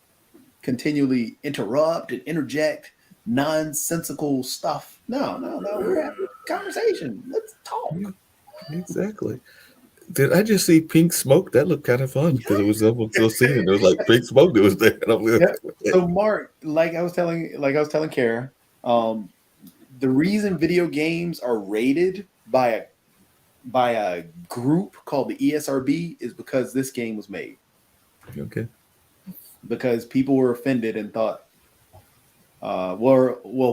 continually interrupt and interject nonsensical stuff. No. We're having a conversation. Let's talk. Exactly. Did I just see pink smoke? That looked kind of fun because it was almost still seeing it. There was like pink smoke that was there. And I'm like, So Mark, like I was telling Kara, the reason video games are rated by a group called the ESRB is because this game was made. okay. Because people were offended and thought,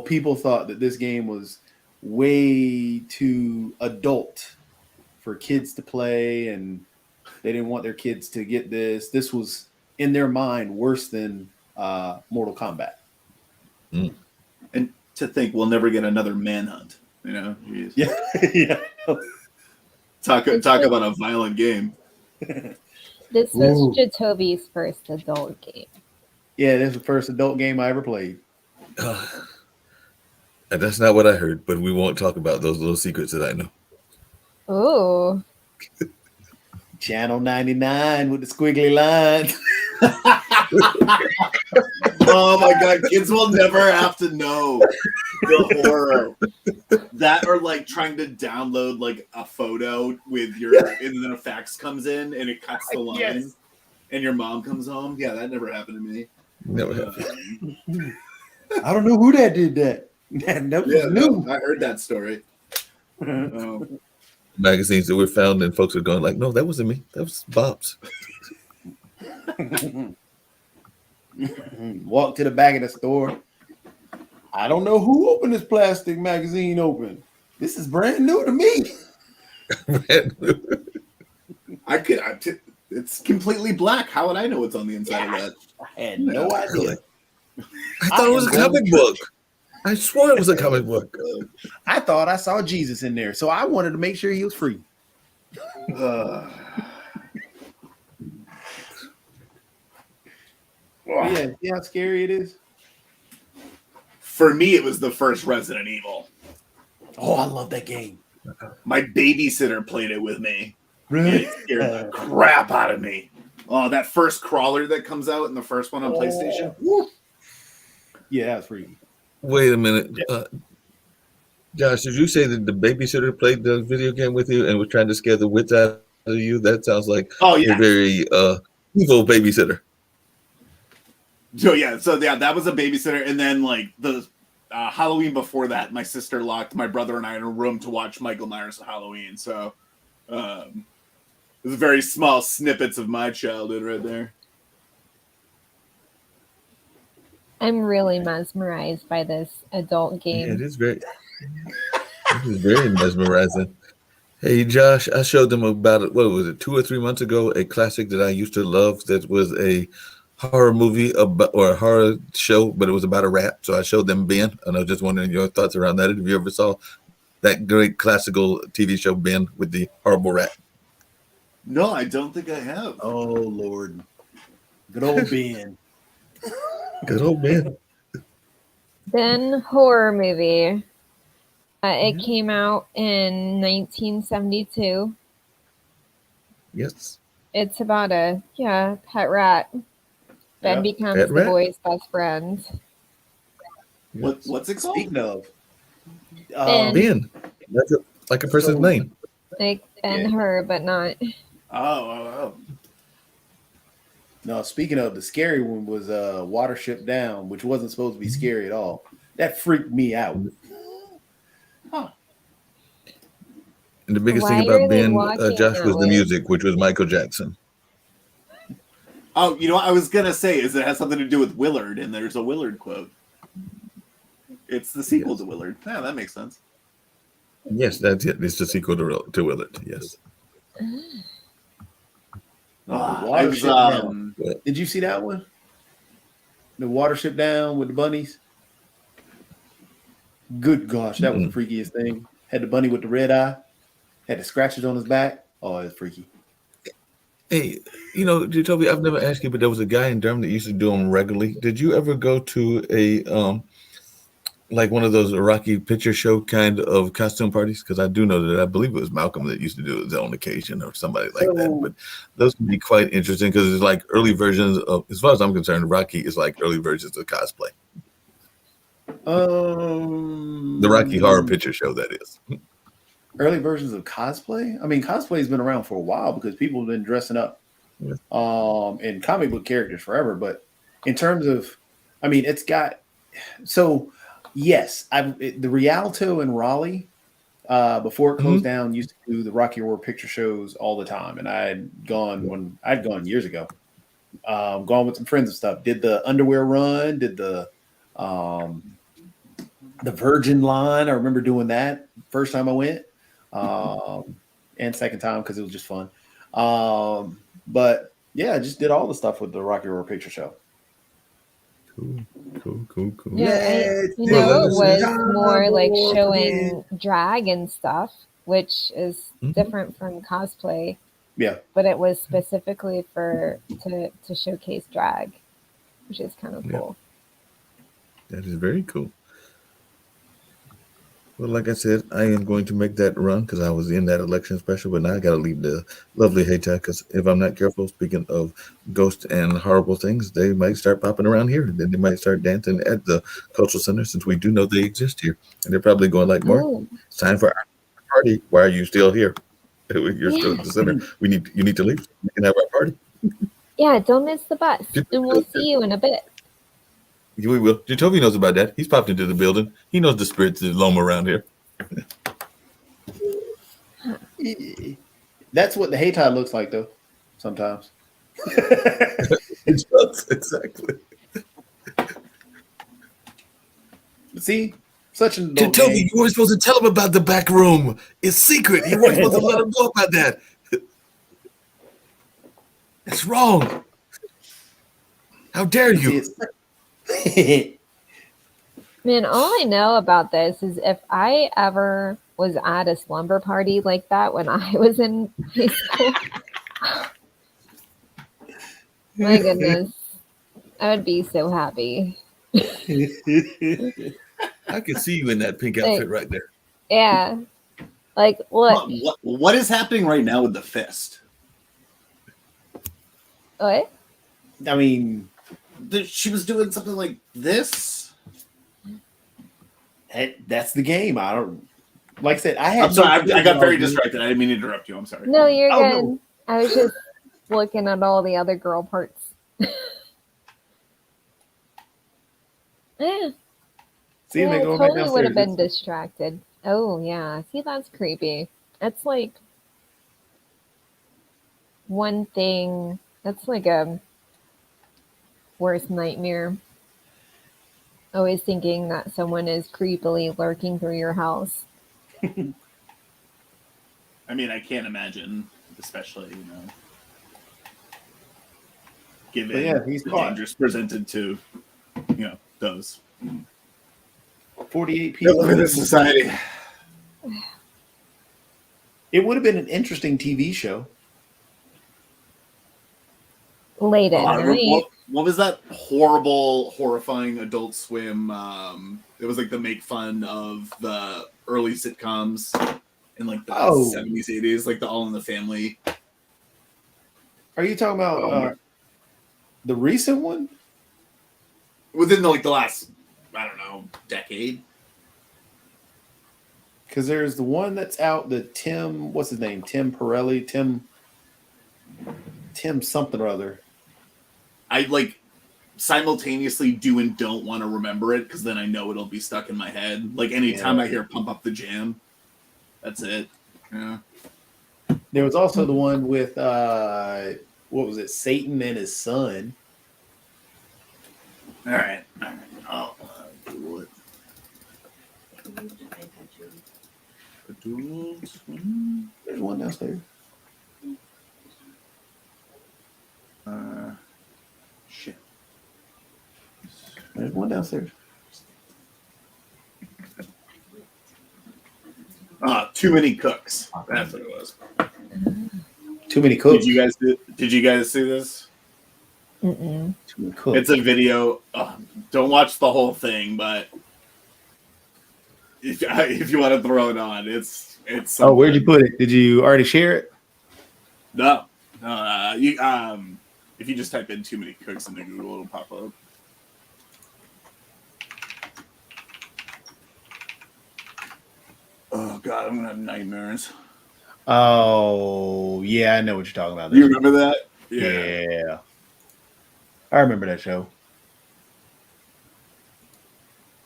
people thought that this game was way too adult for kids to play, and they didn't want their kids to get this. This was in their mind worse than Mortal Kombat. And to think we'll never get another Manhunt. You know, jeez. Yeah, yeah. Talk about a violent game. This was Ooh. Jatobi's first adult game. Yeah, this is the first adult game I ever played. And that's not what I heard, but we won't talk about those little secrets that I know. Ooh. Channel 99 with the squiggly lines. Oh my god, kids will never have to know the horror. That or like trying to download like a photo with your and then a fax comes in and it cuts the line Yes. and your mom comes home. Yeah, that never happened to me. Never happened. I don't know who that did that. That was Yeah, new. no, I heard that story. Um, Magazines that were found and folks are going like, no, that wasn't me. That was Bob's. Walk to the back of the store. I don't know who opened this plastic magazine open. This is brand new to me. it's completely black. How would I know what's on the inside of that? I had no idea. I thought it was a comic book. I swore it was a comic book. I thought I saw Jesus in there, so I wanted to make sure he was free. Yeah, see how scary it is? For me, it was the first Resident Evil. Oh, I love that game. My babysitter played it with me. Really? It scared the crap out of me. Oh, that first crawler that comes out in the first one on PlayStation. Woo. Yeah, that was freaky. Wait a minute. Josh, did you say that the babysitter played the video game with you and was trying to scare the wits out of you? That sounds like Oh yeah. a very evil babysitter. So yeah, that was a babysitter, and then like the Halloween before that, my sister locked my brother and I in a room to watch Michael Myers Halloween. So it was very small snippets of my childhood right there. I'm really mesmerized by this adult game. Yeah, it is very, it is very mesmerizing. Hey, Josh, I showed them about, what was it, 2 or 3 months ago, a classic that I used to love that was a horror movie about, or a horror show, but it was about a rat. So I showed them Ben, and I was just wondering your thoughts around that. If you ever saw that great classical TV show, Ben, with the horrible rat. No, I don't think I have. Oh, Lord. Good old Ben. Good old Ben. Then horror movie. It came out in 1972. Yes. It's about a pet rat. Ben Yeah, becomes pet the rat. boy's best friend. What's it called? Speaking of, Ben. Ben. That's like a person's So- name. Like Ben Yeah. Hur, but not. Oh. no, speaking of, the scary one was Watership Down, which wasn't supposed to be scary at all. That freaked me out. And the biggest Why thing are about they Ben, walking Josh, that was the way? music, which was Michael Jackson. Oh, you know what I was gonna say is it has something to do with Willard, and there's a Willard quote. It's the sequel Yes. to Willard. Yeah, that makes sense. Yes, that's it. It's the sequel to Willard. Yes. I was, Watership Did you see that one? The Watership Down with the bunnies? Good gosh, that was the freakiest thing. Had the bunny with the red eye, had the scratches on his back. Oh, it's freaky. Hey, you know, Toby, I've never asked you, but there was a guy in Durham that used to do them regularly. Did you ever go to a like one of those Iraqi picture show kind of costume parties? Because I do know that I believe it was Malcolm that used to do it on occasion, or somebody like that. But those can be quite interesting because it's like early versions of, as far as I'm concerned, Rocky is like early versions of cosplay. The Rocky Horror Picture Show, that is. early versions of cosplay. I mean, cosplay has been around for a while because people have been dressing up Yeah. in comic book characters forever. But in terms of, I mean, it's got so yes, the Rialto in Raleigh before it closed down used to do the Rocky Horror Picture Shows all the time, and I'd gone years ago. Gone with some friends and stuff. Did the underwear run? Did the Virgin line? I remember doing that first time I went, and second time because it was just fun. But yeah, I just did all the stuff with the Rocky Horror Picture Show. Cool. Yeah, it was more like showing drag and stuff, which is different from cosplay. Yeah, but it was specifically to showcase drag, which is kind of cool. That is very cool. Well, like I said, I am going to make that run because I was in that election special, but now I got to leave the lovely Hayti because if I'm not careful, speaking of ghosts and horrible things, they might start popping around here. And then they might start dancing at the cultural center since we do know they exist here. And they're probably going like, Mark, it's time for our party. Why are you still here? You're still at the center. You need to leave. We can have our party. Yeah, don't miss the bus. And we'll see you in a bit. We will. Jacoby knows about that. He's popped into the building. He knows the spirits that roam around here. That's what the Hayti looks like, though. Sometimes. It does, exactly. See, such an Jacoby, you weren't supposed to tell him about the back room. It's secret. You weren't supposed to let him know about that. It's wrong. How dare you? Man, all I know about this is if I ever was at a slumber party like that when I was in high school, my goodness, I would be so happy. I can see you in that pink outfit right there. Yeah. Like, what is happening right now with the fist? What? I mean, she was doing something like this. That's the game. I don't. Like I said, I'm sorry. I got very distracted. I didn't mean to interrupt you. I'm sorry. No, you're good. No. I was just looking at all the other girl parts. Yeah. See, yeah, I totally would have been distracted. Oh yeah. See, that's creepy. That's like one thing. That's like a worst nightmare. Always thinking that someone is creepily lurking through your house. I mean, I can't imagine, especially, given he's the caught. dangers presented to, those 48 people in this society. It would have been an interesting TV show. Late at night. What was that horrifying Adult Swim? It was like the make fun of the early sitcoms in like the 70s, 80s, like the All in the Family. Are you talking about the recent one? Within the last, I don't know, decade. Because there's the one that's out, the Tim, what's his name? Tim Pirelli, Tim something or other. I simultaneously do and don't want to remember it because then I know it'll be stuck in my head. Like anytime I hear Pump Up the Jam, that's it. Yeah. There was also the one with what was it? Satan and his son. All right. I'll Google it. There's one downstairs. Shit. There's one downstairs. Too Many Cooks. That's what it was. Too Many Cooks. Did you guys see this? Mm-mm. Too Many Cooks. It's a video. Don't watch the whole thing, but if you want to throw it on, it's. Oh, where'd you put it? Did you already share it? No. If you just type in Too Many Cooks into Google, it'll pop up. Oh God, I'm gonna have nightmares. Oh, yeah, I know what you're talking about. Do you remember that? Yeah. I remember that show.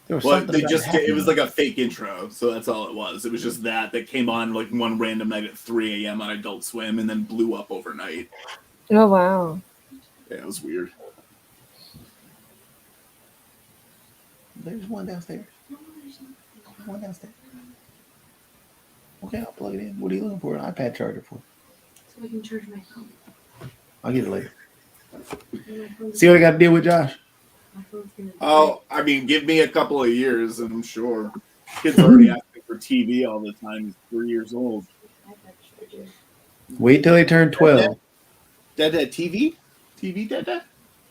There was Well, something they about just Happy it was Meal. like a fake intro, so that's all it was. It was just that came on like one random night at 3 a.m. on Adult Swim and then blew up overnight. Oh wow. Yeah, it was weird. There's one downstairs. One downstairs. Okay, I'll plug it in. What are you looking for? An iPad charger for? So I can charge my phone. I'll get it later. And my phone's- See what I got to deal with, Josh? my phone's gonna die. Oh, I mean, give me a couple of years, and I'm sure. Kid's already asking for TV all the time. He's 3 years old. iPad charger. Wait till they turn 12. Dad, TV? TV, Dad?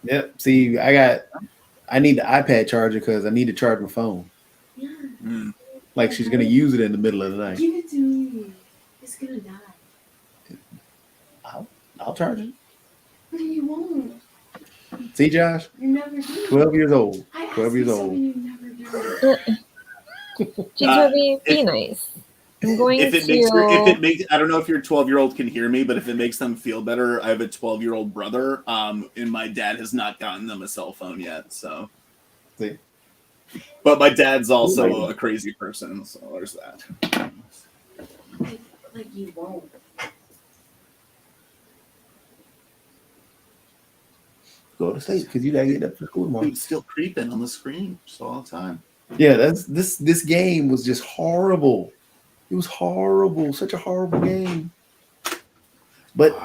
Yep. See, I need the iPad charger because I need to charge my phone. Yeah, Mm. Like she's gonna use it in the middle of the night. give it to me. It's gonna die. I'll charge it. But you won't. See, Josh, You never do. 12 years old. I asked 12 you years something, old. you never do. Jitobi, be nice. I'm going If to. it makes, I don't know if your 12-year-old can hear me, but if it makes them feel better, I have a 12-year-old brother, and my dad has not gotten them a cell phone yet. So, See? but my dad's also a crazy person, so there's that. Like you won't. Go to sleep because you gotta get up for school tomorrow. Dude's still creeping on the screen just all the time. Yeah, that's this game was just horrible. It was horrible, such a horrible game. But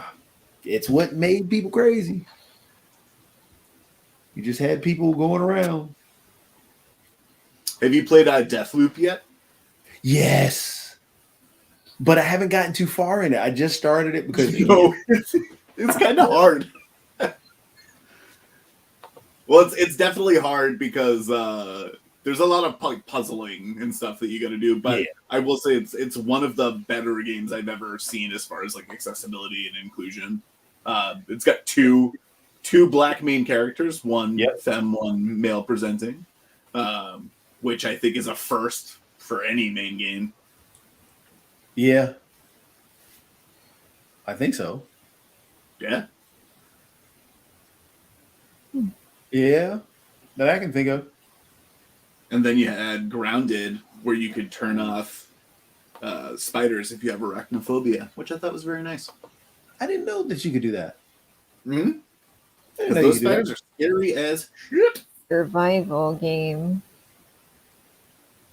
it's what made people crazy. You just had people going around. Have you played Deathloop yet? Yes. But I haven't gotten too far in it. I just started it because No, it's kind of hard. Well, it's definitely hard because there's a lot of puzzling and stuff that you got to do. But Yeah. I will say it's one of the better games I've ever seen as far as like accessibility and inclusion. It's got two black main characters, one Yep. femme, one male presenting, which I think is a first for any main game. yeah. I think so. Yeah. Yeah. That I can think of. And then you had Grounded, where you could turn off spiders if you have arachnophobia, which I thought was very nice. I didn't know that you could do that. Mm-hmm. I didn't Because know you those could do spiders that. are scary as shit. Survival game.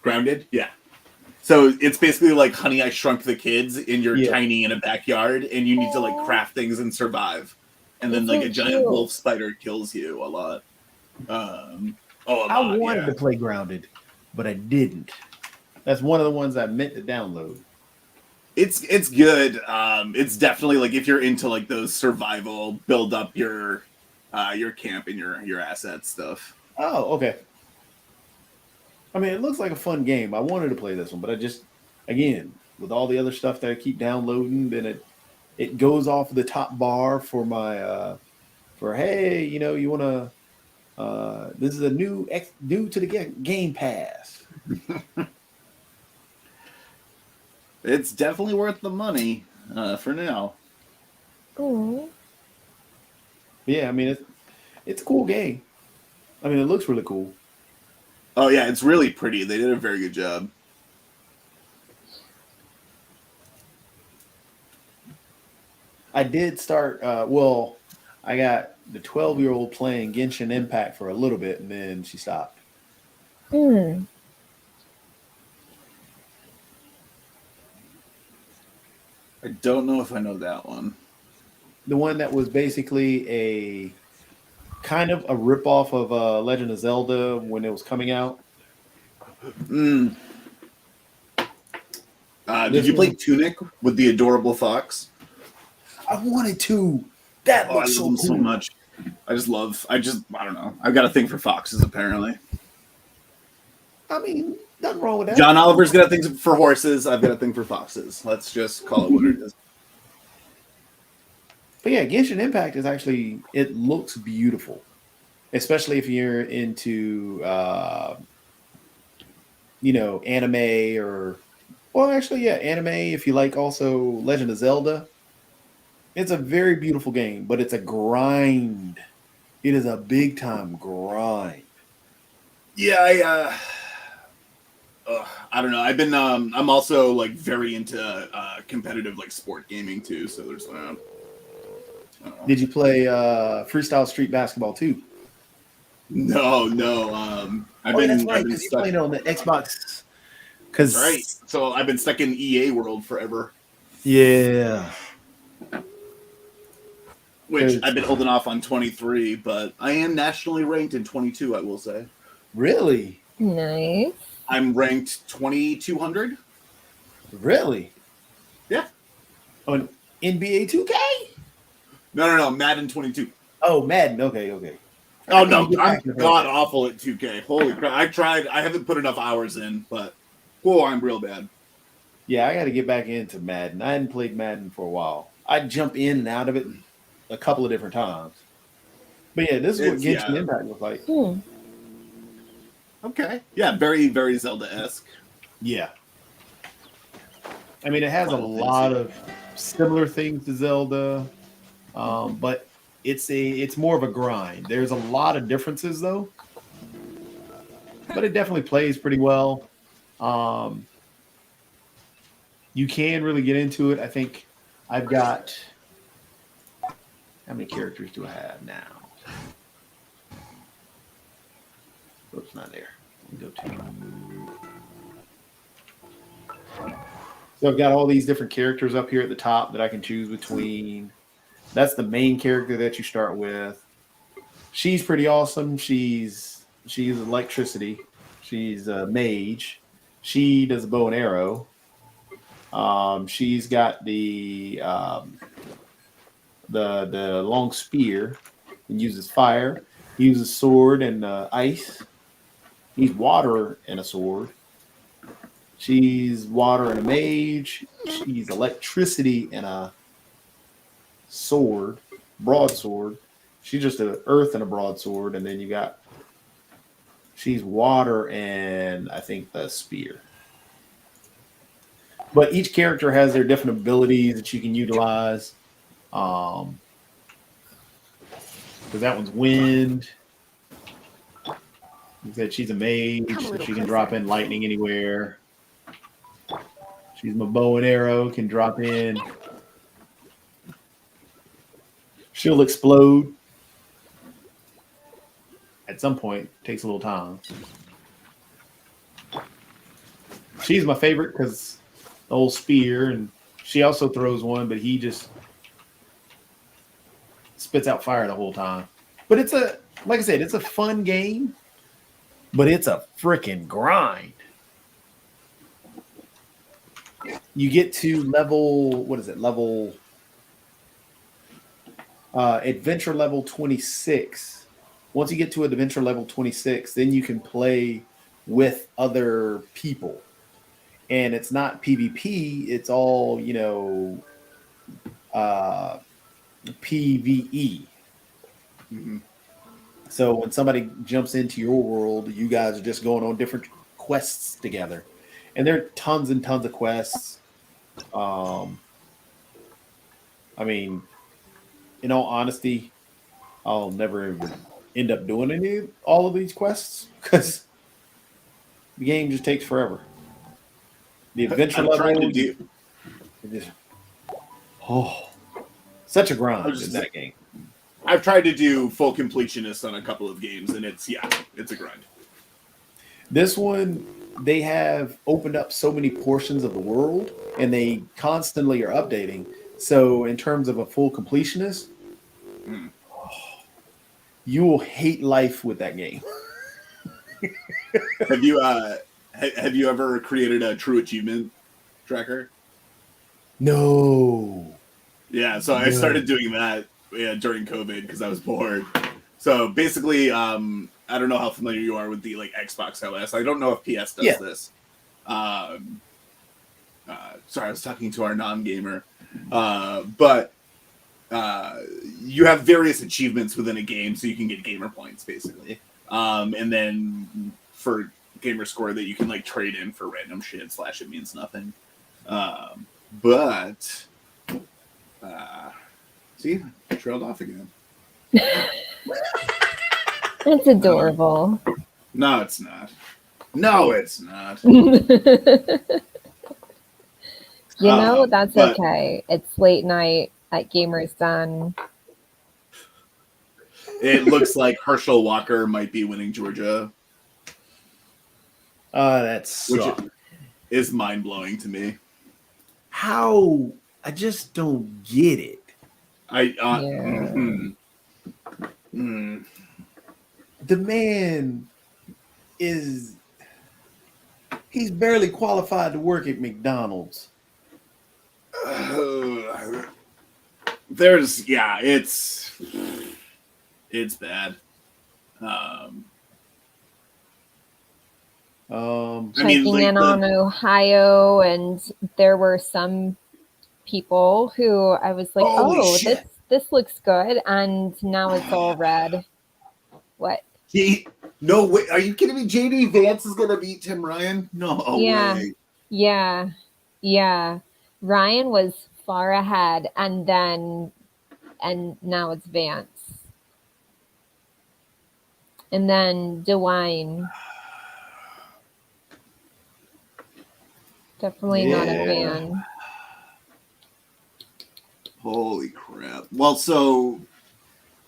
Grounded, yeah. So it's basically like Honey, I Shrunk the Kids, and you're Yeah. tiny in a backyard, and you need to like craft things and survive. And then That's like so a giant cute. wolf spider kills you a lot. A I lot, wanted yeah. to play Grounded, but I didn't. That's one of the ones I meant to download. It's good. It's definitely like if you're into like those survival, build up your camp and your asset stuff. Oh, okay. I mean, it looks like a fun game. I wanted to play this one, but I just, again, with all the other stuff that I keep downloading, then it goes off the top bar for my for hey, you want to. This is a new to the Game Pass. It's definitely worth the money for now. Oh, Yeah, I mean it's a cool game. I mean, it looks really cool. Oh yeah, it's really pretty. They did a very good job. I did start. Well, I got the 12-year-old playing Genshin Impact for a little bit, and then she stopped. hmm. I don't know if I know that one. The one that was basically a kind of a ripoff of Legend of Zelda when it was coming out. Mm. Did This you play one- Tunic with the adorable fox? I wanted to. That Oh, I love looks so them cool. so much. I don't know. I've got a thing for foxes apparently. I mean, nothing wrong with that. John Oliver's got a thing for horses. I've got a thing for foxes. Let's just call it what it is. But yeah, Genshin Impact is actually, it looks beautiful, especially if you're into, anime or Well, actually, yeah, anime. If you like, also Legend of Zelda. It's a very beautiful game, but it's a grind. It is a big time grind. Yeah, I don't know. I've been I'm also like very into competitive like sport gaming too. So there's that. I don't know. Did you play Freestyle Street Basketball too? No. I've been That's right, I've been because you stuck. played it on the Xbox. Because That's right. So I've been stuck in EA world forever, yeah, which 'Cause- I've been holding off on 23, but I am nationally ranked in 22. I will say really, Nice. I'm ranked 2200. really, Yeah. on NBA 2K. No, Madden 22. Oh, Madden. Okay. Oh I need no, to get I'm back to that. god awful at 2K. Holy crap! I tried. I haven't put enough hours in, but I'm real bad. Yeah, I got to get back into Madden. I hadn't played Madden for a while. I jump in and out of it a couple of different times. But yeah, this is what It's- Genshin yeah. Impact looks like. Okay. Yeah, very very Zelda-esque. Yeah. I mean, it has a Final lot of similar things to Zelda, but it's more of a grind. There's a lot of differences though, but it definitely plays pretty well. You can really get into it. I think I've got how many characters do I have now? Oops, not there. Let me go to. So I've got all these different characters up here at the top that I can choose between. That's the main character that you start with. She's pretty awesome. She's electricity. She's a mage. She does a bow and arrow. She's got the long spear and uses fire. He uses sword and ice. He's water and a sword. She's water and a mage. She's electricity and a sword, broadsword. She's just an earth and a broadsword, and then you got she's water and I think the spear. But each character has their different abilities that you can utilize. Because that one's wind. He said she's a mage, so she can drop in lightning anywhere. She's my bow and arrow, can drop in. She'll explode. At some point, takes a little time. She's my favorite because the old spear, and she also throws one, but he just spits out fire the whole time. But it's like I said, it's a fun game, but it's a freaking grind. You get to level, what is it? Adventure level 26. Once you get to adventure level 26, then you can play with other people. And it's not PvP, it's all, PvE. Mm-hmm. So when somebody jumps into your world, you guys are just going on different quests together. And there are tons and tons of quests. I mean, in all honesty, I'll never even end up doing all of these quests because the game just takes forever. The adventure I'm trying level, to do. such a grind I was in just- that game. I've tried to do full completionist on a couple of games, and it's a grind. This one, they have opened up so many portions of the world, and they constantly are updating. So, in terms of a full completionist, you will hate life with that game. Have you ever created a true achievement tracker? No. Yeah, so I started doing that during COVID because I was bored. So basically, I don't know how familiar you are with the Xbox OS. I don't know if PS does this. Sorry, I was talking to our non-gamer, but you have various achievements within a game, so you can get gamer points basically. And then for gamer score that you can like trade in for random shit. / it means nothing. But see, I trailed off again. It's adorable. No, it's not. No, it's not. That's but- okay. It's late night at Gamers Done. It looks like Herschel Walker might be winning Georgia, That's which is mind blowing to me. how I just don't get it. The man he's barely qualified to work at McDonald's. It's bad. Checking in on Ohio, and there were some people who I was like, Holy "Oh, shit. this looks good," and now it's all red. What? No way. Are you kidding me? JD Vance is gonna beat Tim Ryan? No way. Yeah. Ryan was far ahead, and now it's Vance. And then DeWine. Definitely not a fan. Holy crap. Well, so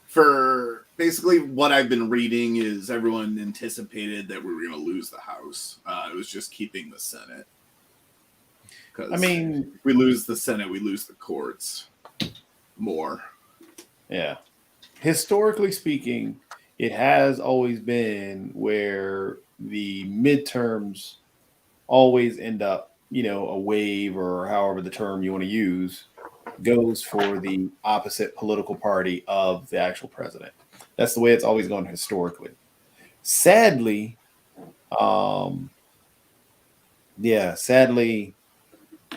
for basically what I've been reading is everyone anticipated that we were going to lose the House. It was just keeping the Senate. I mean, if we lose the Senate, we lose the courts more. Yeah. Historically speaking, it has always been where the midterms always end up, a wave or however the term you want to use goes for the opposite political party of the actual president. That's the way it's always gone historically. Sadly,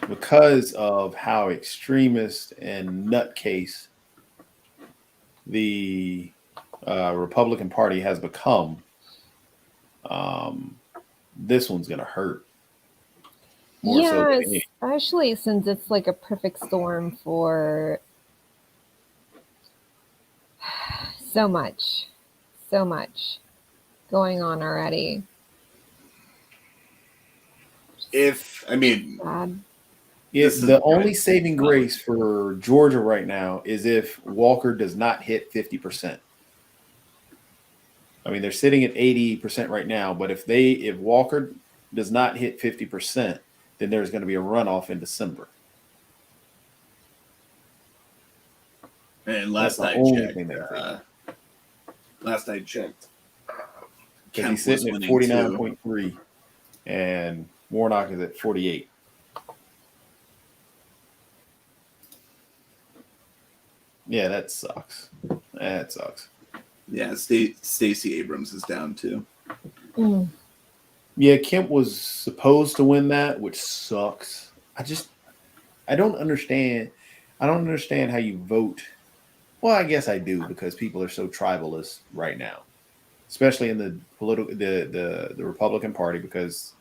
because of how extremist and nutcase the Republican Party has become, this one's going to hurt. More so than anything. Especially since it's like a perfect storm for so much going on already. Sad. The only saving grace for Georgia right now is if Walker does not hit 50%. I mean, they're sitting at 80% right now, but if Walker does not hit 50%, then there's going to be a runoff in December. And last I checked, because he's sitting at 49.3, and Warnock is at 48. Yeah, that sucks. Yeah, Stacey Abrams is down too. Yeah, Kemp was supposed to win that, which sucks. I don't understand. I don't understand how you vote. Well, I guess I do, because people are so tribalist right now, especially in the the Republican Party, because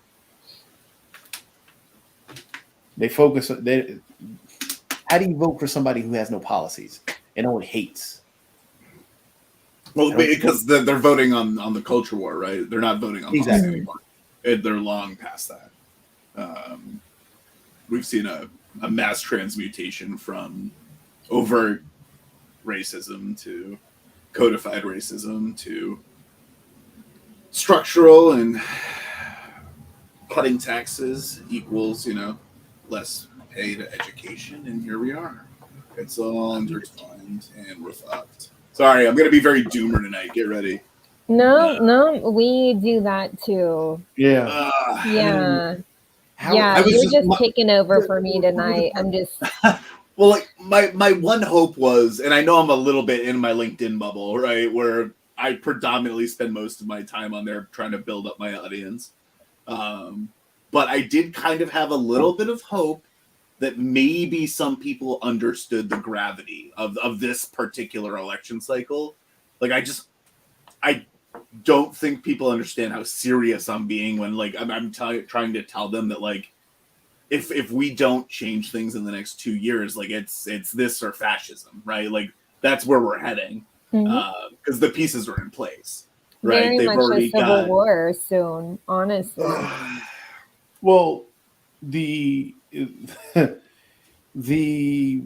they focus. How do you vote for somebody who has no policies and only hates? Well, because they're voting on the culture war, right? They're not voting on policy anymore. They're long past that. We've seen a mass transmutation from overt racism to codified racism to structural, and cutting taxes equals, less pay to education, and here we are. It's all intertwined, and we're fucked. Sorry, I'm going to be very doomer tonight. Get ready. No, we do that too. Yeah. You're just taking over for me tonight. I'm just... Well, like my one hope was, and I know I'm a little bit in my LinkedIn bubble, right, where I predominantly spend most of my time on there trying to build up my audience. But I did kind of have a little bit of hope that maybe some people understood the gravity of this particular election cycle. Like don't think people understand how serious I'm being when like I'm trying to tell them that like if we don't change things in the next 2 years, like it's this or fascism, right? Like that's where we're heading because the pieces are in place, right? Very They've much already a civil got war soon, honestly. Well, the the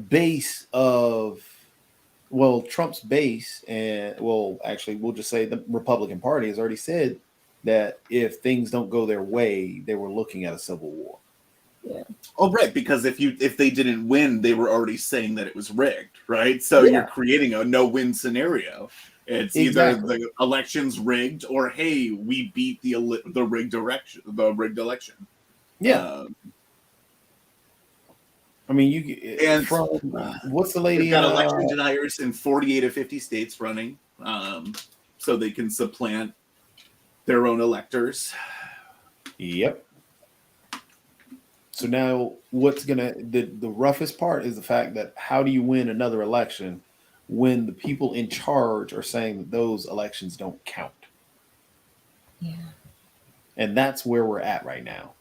base of Trump's base, and actually, we'll just say the Republican Party has already said that if things don't go their way, they were looking at a civil war. Oh, right, because if they didn't win, they were already saying that it was rigged, right? So you're creating a no-win scenario. It's either the election's rigged or hey, we beat the rigged election. Yeah. I mean, And from what's the lady? They've got election deniers in 48 of 50 states running, so they can supplant their own electors. Yep. So now, what's the roughest part is the fact that how do you win another election when the people in charge are saying that those elections don't count? Yeah. And that's where we're at right now,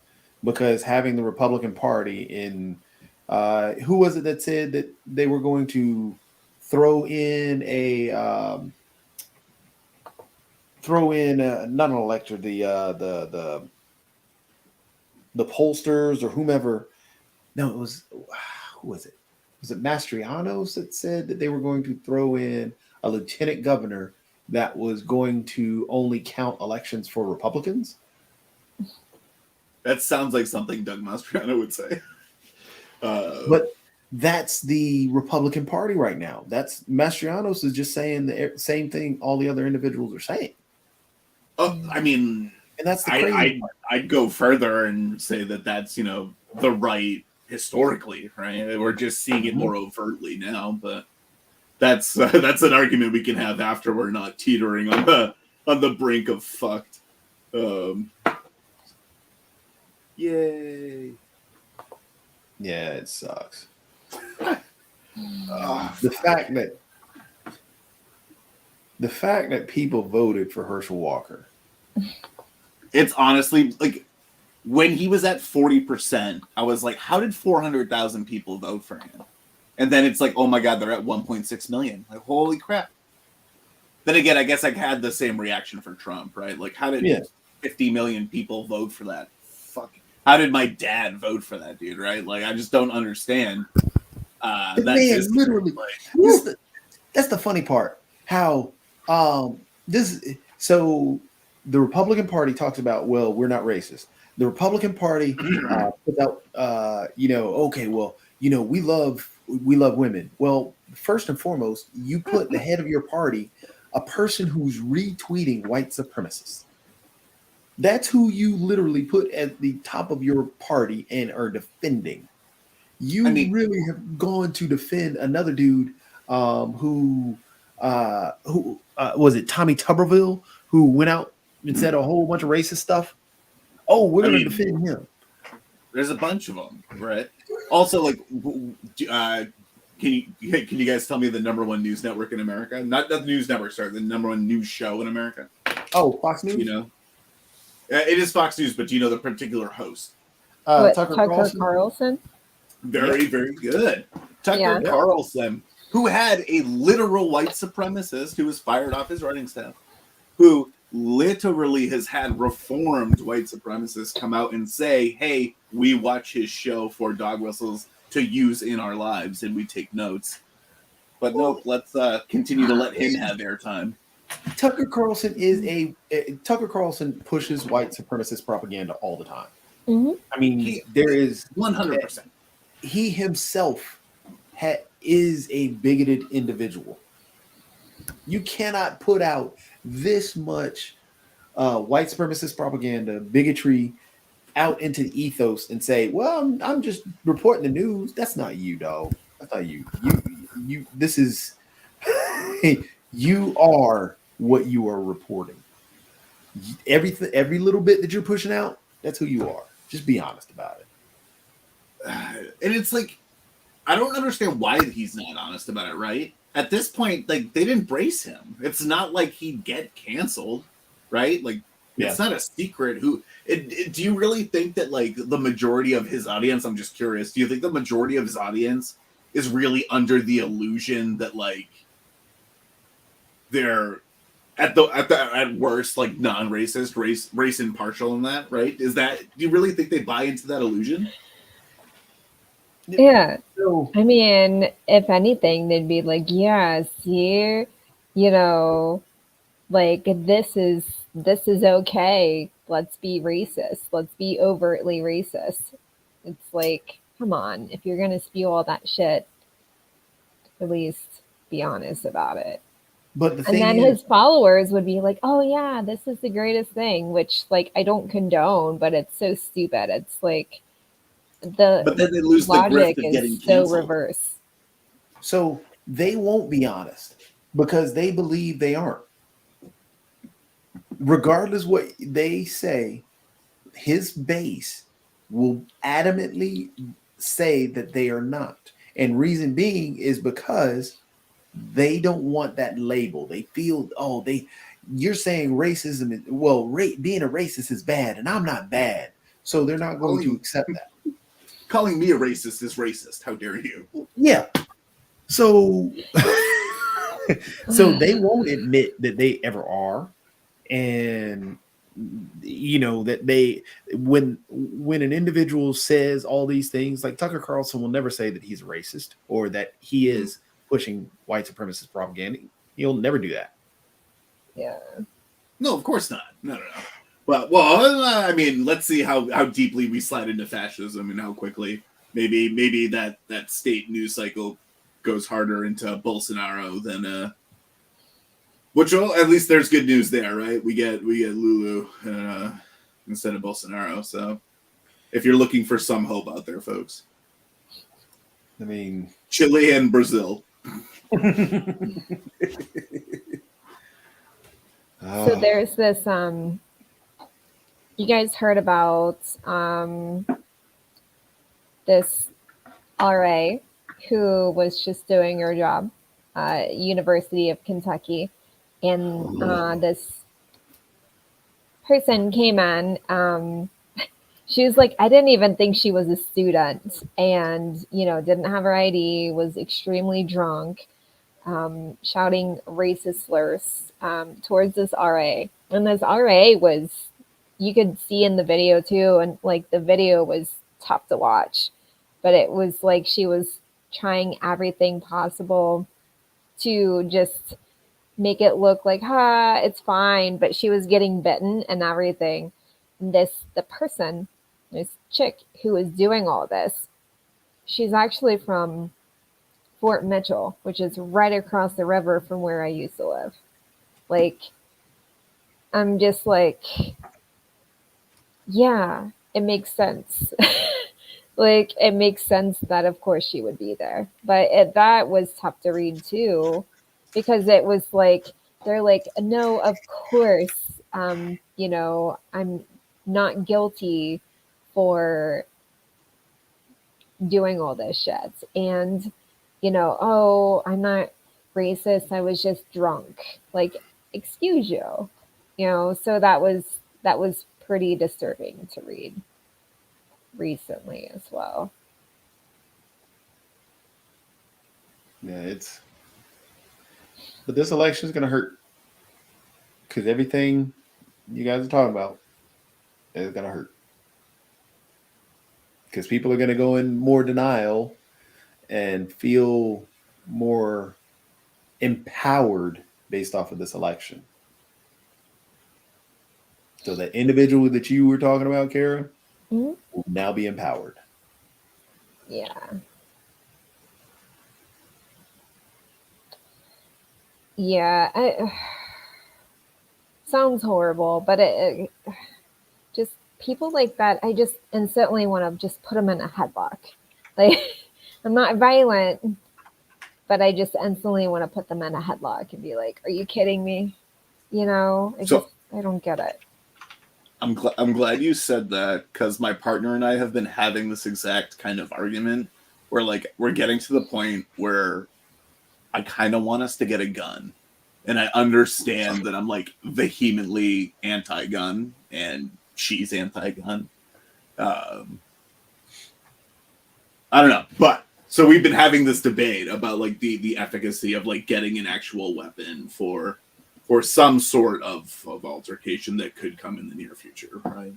because having the Republican Party in, who was it that said that they were going to throw in not an elector, the pollsters or whomever. No, it was, who was it? Was it Mastrianos that said that they were going to throw in a lieutenant governor that was going to only count elections for Republicans? That sounds like something Doug Mastriano would say. But that's the Republican Party right now. That's Mastrianos is just saying the same thing all the other individuals are saying. I mean, and that's the crazy part. I'd go further and say that that's the right historically, right? We're just seeing it more overtly now, but that's an argument we can have after we're not teetering on the brink of fucked. Yay! Yeah, it sucks. The fact that people voted for Herschel Walker. It's honestly like when he was at 40%, I was like, how did 400,000 people vote for him? And then it's like, oh my God, they're at 1.6 million. Like, holy crap. Then again, I guess I had the same reaction for Trump, right? Like, how did 50 million people vote for that? Fuck. How did my dad vote for that dude, right? Like, I just don't understand. Man, literally, that's the funny part. How so the Republican Party talks about, well, we're not racist. The Republican Party puts out, okay, well, we love women. Well, first and foremost, you put the head of your party, a person who's retweeting white supremacists. That's who you literally put at the top of your party and are defending. You really have gone to defend another dude who was it Tommy Tuberville, who went out and said a whole bunch of racist stuff. Oh, we're going to defend him. There's a bunch of them, right? Also, like, can you guys tell me the number one news network in America? Not the news network, sorry, the number one news show in America. Oh, Fox News. It is Fox News, but do you know the particular host? Tucker Carlson. Very, very good. Tucker Carlson, who had a literal white supremacist who was fired off his writing staff, who literally has had reformed white supremacists come out and say, hey, we watch his show for dog whistles to use in our lives and we take notes. But nope, let's continue to let him have airtime. Tucker Carlson Tucker Carlson pushes white supremacist propaganda all the time. Mm-hmm. I mean, there is 100%. He himself is a bigoted individual. You cannot put out this much white supremacist propaganda, bigotry out into the ethos and say, well, I'm just reporting the news. That's not you, dog. That's not you. You this is you are what you are reporting. Every little bit that you're pushing out, that's who you are. Just be honest about it. And it's like, I don't understand why he's not honest about it, right? at this point, like they didn't brace him. It's not like he'd get canceled, right? Like it's not a secret. Do you really think that like the majority of his audience? I'm just curious. Do you think the majority of his audience is really under the illusion that like they're at worst like non-racist, race impartial in that, right? Do you really think they buy into that illusion? Yeah. So, I mean, if anything, they'd be like, yeah, see, you know, like this is okay. Let's be racist. Let's be overtly racist. It's like, come on, if you're gonna spew all that shit, at least be honest about it. but the And thing then is, his followers would be like, oh yeah, this is the greatest thing, which like I don't condone, but it's so stupid. It's like But then they lose the logic grift of getting is so canceled. reverse. so they won't be honest because they believe they aren't. Regardless what they say, his base will adamantly say that they are not. And reason being is because they don't want that label. They feel, you're saying racism is, being a racist is bad, and I'm not bad. So they're not going to accept that. Calling me a racist is racist. How dare you? Yeah. So so they won't admit that they ever are. And you know that when an individual says all these things, like Tucker Carlson will never say that he's a racist or that he is pushing white supremacist propaganda. He'll never do that. Yeah. No, of course not. No. Well, I mean, let's see how deeply we slide into fascism and how quickly. Maybe that state news cycle goes harder into Bolsonaro than which will, at least there's good news there, right? We get Lulu instead of Bolsonaro. So if you're looking for some hope out there, folks, I mean, Chile and Brazil. So there's this you guys heard about this RA who was just doing her job at University of Kentucky, and this person came in. She was like, I didn't even think she was a student, and didn't have her ID, was extremely drunk, shouting racist slurs towards this RA. And this RA was, you could see in the video too, and like the video was tough to watch, but it was like she was trying everything possible to just make it look like, it's fine, but she was getting bitten and everything. And this chick who was doing all this, she's actually from Fort Mitchell, which is right across the river from where I used to live. Like, I'm just like, yeah, it makes sense. Like, it makes sense that of course she would be there. But that was tough to read too, because it was like, they're like, no, of course, I'm not guilty for doing all this shit. And, I'm not racist, I was just drunk. Like, excuse you. So that was pretty disturbing to read recently as well. Yeah, but this election is going to hurt because everything you guys are talking about is going to hurt because people are going to go in more denial and feel more empowered based off of this election. So the individual that you were talking about, Kara, will now be empowered. Yeah. Yeah. Sounds horrible, but it just people like that, I just instantly want to just put them in a headlock. Like, I'm not violent, but I just instantly want to put them in a headlock and be like, are you kidding me? I don't get it. I'm glad you said that, because my partner and I have been having this exact kind of argument where like we're getting to the point where I kind of want us to get a gun. And I understand that I'm like vehemently anti-gun and she's anti-gun. I don't know, but so we've been having this debate about like the efficacy of like getting an actual weapon for some sort of altercation that could come in the near future, right?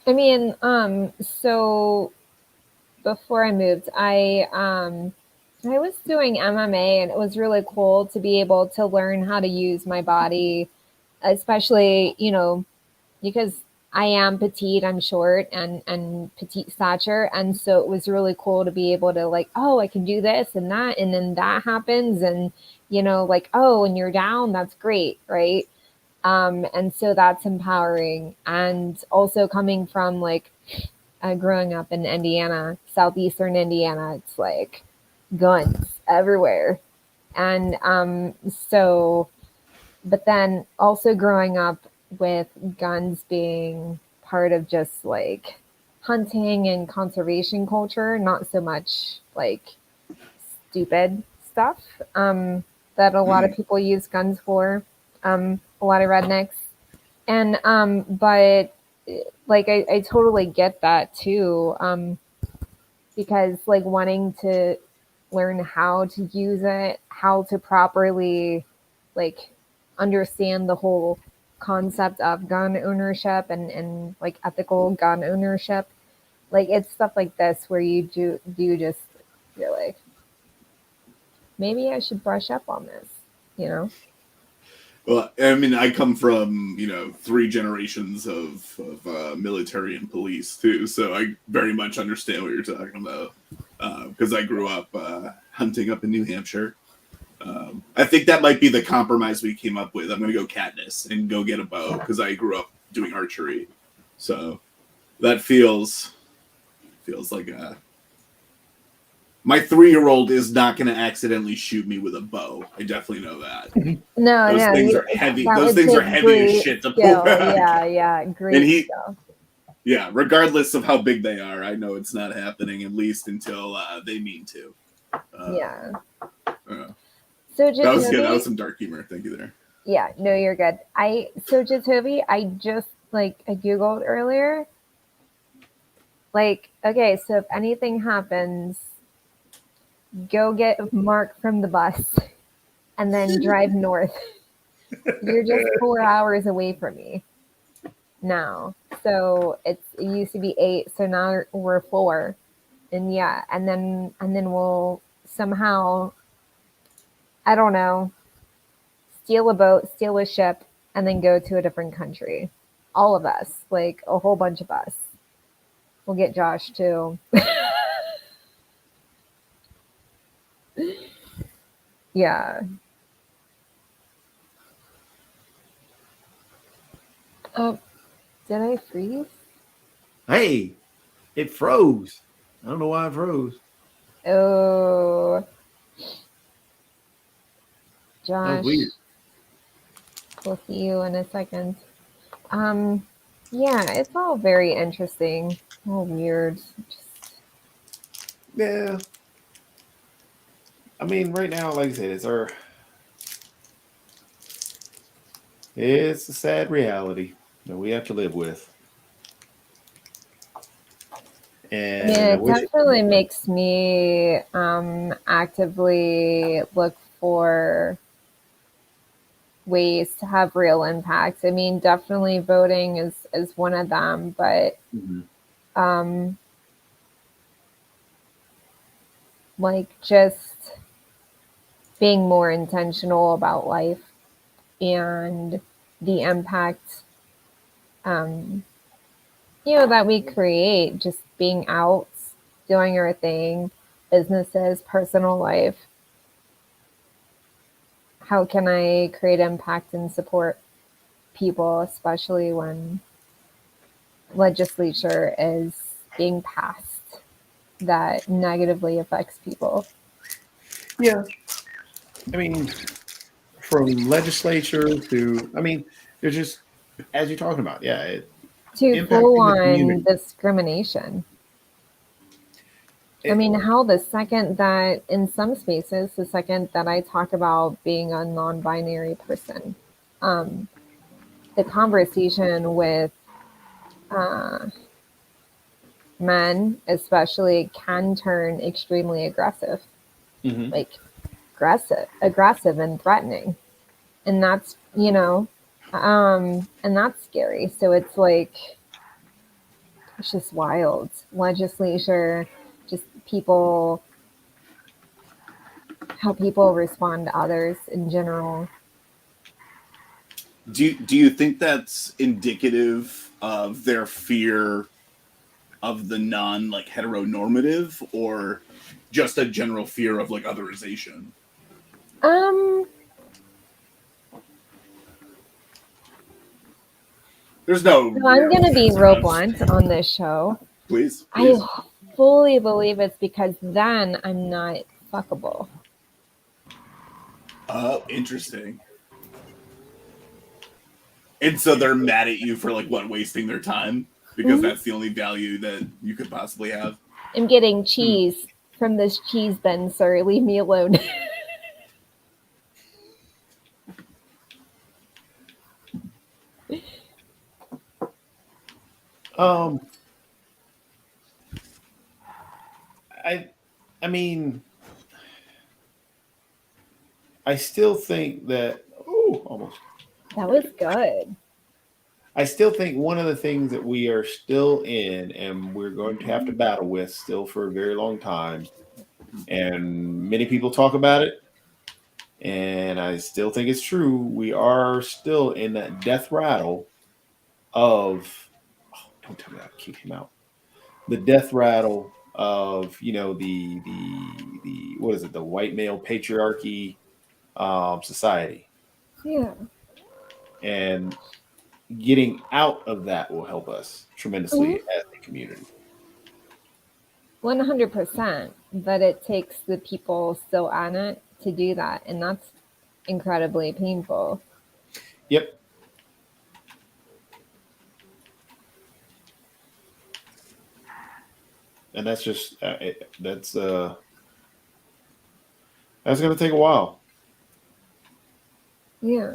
I mean, so before I moved, I was doing MMA, and it was really cool to be able to learn how to use my body, especially, because I am petite, I'm short and petite stature. And so it was really cool to be able to like, oh, I can do this and that. And then that happens. And, like, oh, when you're down, that's great. Right. And so that's empowering. And also coming from like growing up in Indiana, southeastern Indiana, it's like guns everywhere. And but then also growing up with guns being part of just like hunting and conservation culture, not so much like stupid stuff that a lot of people use guns for, a lot of rednecks. And but like I totally get that too, because like wanting to learn how to use it, how to properly like understand the whole concept of gun ownership and like ethical gun ownership. Like it's stuff like this where you do just you're like, maybe I should brush up on this, Well, I mean, I come from 3 generations of military and police too, so I very much understand what you're talking about. Because I grew up hunting up in New Hampshire. I think that might be the compromise we came up with. I'm going to go Katniss and go get a bow because I grew up doing archery, so that feels like my 3-year-old is not going to accidentally shoot me with a bow. I definitely know that. No, Those things are heavy. Those things are heavy as shit to pull back. Yeah, great. And skill. Yeah, regardless of how big they are, I know it's not happening at least until they mean to. Yeah. So Jacoby, that was good. That was some dark humor. Thank you there. Yeah, no, you're good. Jacoby, I just I Googled earlier. Like, okay, so if anything happens, go get Mark from the bus and then drive north. You're just 4 hours away from me now. So it used to be 8, so now we're 4. And yeah, and then we'll somehow, I don't know, steal a boat, steal a ship, and then go to a different country. All of us, like a whole bunch of us. We'll get Josh too. Yeah. Did I freeze? Hey, it froze. I don't know why it froze. Oh. That Josh. was weird. We'll see you in a second. Yeah, it's all very interesting. All weird. Yeah. I mean, right now, like I said, it's a sad reality that we have to live with. And Yeah, I it wish definitely makes me actively look for ways to have real impact. I mean, definitely voting is one of them, but like just being more intentional about life and the impact that we create, just being out, doing our thing, businesses, personal life. How can I create impact and support people, especially when legislature is being passed that negatively affects people? Yeah. I mean, from legislature to, I mean, there's just, as you're talking about, yeah. To Impacting full the on community. discrimination. I mean, how the second that, in some spaces, the second that I talk about being a non binary person, um, the conversation with uh, men, especially, can turn extremely aggressive, Mhm. like aggressive and threatening. And that's, and that's scary. So it's like, it's just wild. Legislature, just people, how people respond to others in general. Do you think that's indicative of their fear of the non like heteronormative, or just a general fear of like otherization? Um, There's no. so I'm real going to be answer. real blunt on this show. Please. I fully believe it's because then I'm not fuckable. Oh, interesting. And so they're mad at you for like what, wasting their time because that's the only value that you could possibly have. I'm getting cheese from this cheese bin, sir. Leave me alone. Um, I mean, I still think that. Oh, almost. That was good. I still think one of the things that we are still in, and we're going to have to battle with still for a very long time, and many people talk about it, and I still think it's true. We are still in that death rattle of. Oh, don't tell me that. Kick him out. The death rattle of the what is it, the white male patriarchy society, Yeah. and getting out of that will help us tremendously as a community. 100%. But it takes the people still on it to do that. And that's incredibly painful. Yep. And that's just that's going to take a while. Yeah.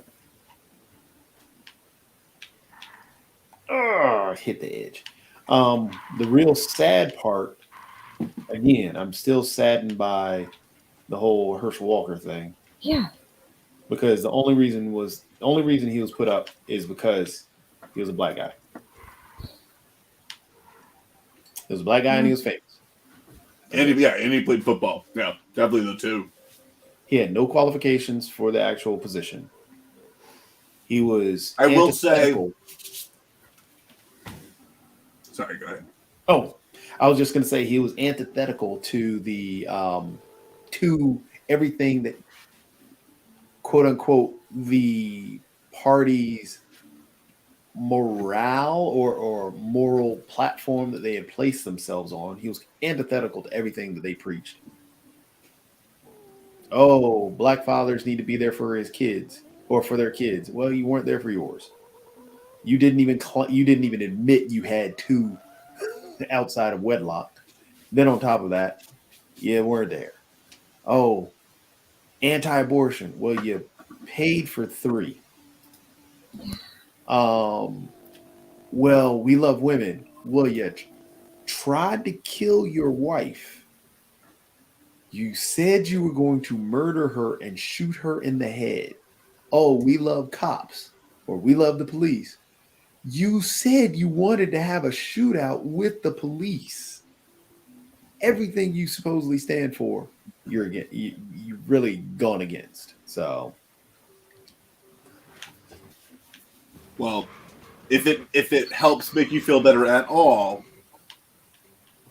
Hit the edge. The real sad part, again, I'm still saddened by the whole Herschel Walker thing, Yeah. because the only reason he was put up is because he was a black guy. He was a black guy and he was famous. And he played football. Yeah, definitely the two. He had no qualifications for the actual position. He was. I will say. antithetical. Sorry, go ahead. Oh, I was just going to say he was antithetical to the to everything that, quote unquote, the party's morale or moral platform that they had placed themselves on. He was antithetical to everything that they preached. Oh, black fathers need to be there for his kids or for their kids. Well, you weren't there for yours. You didn't even admit you had two outside of wedlock. Then on top of that, you weren't there. Oh, anti-abortion. Well, you paid for 3. Well, we love women. Well, you tried to kill your wife. You said you were going to murder her and shoot her in the head. Oh, we love cops, or we love the police. You said you wanted to have a shootout with the police. Everything you supposedly stand for, you're really gone against. So, well, if it helps make you feel better at all,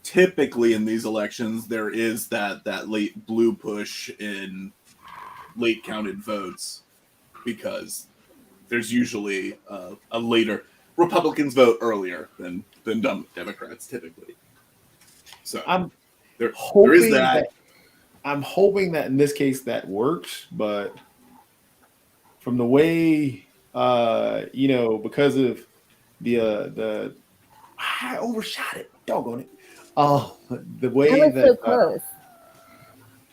typically in these elections there is that late blue push in late counted votes, because there's usually a later Republicans vote earlier than Democrats typically. So there is that. I'm hoping that in this case that works, but from the way because of the I overshot it, doggone it. Oh, the I way was so that close.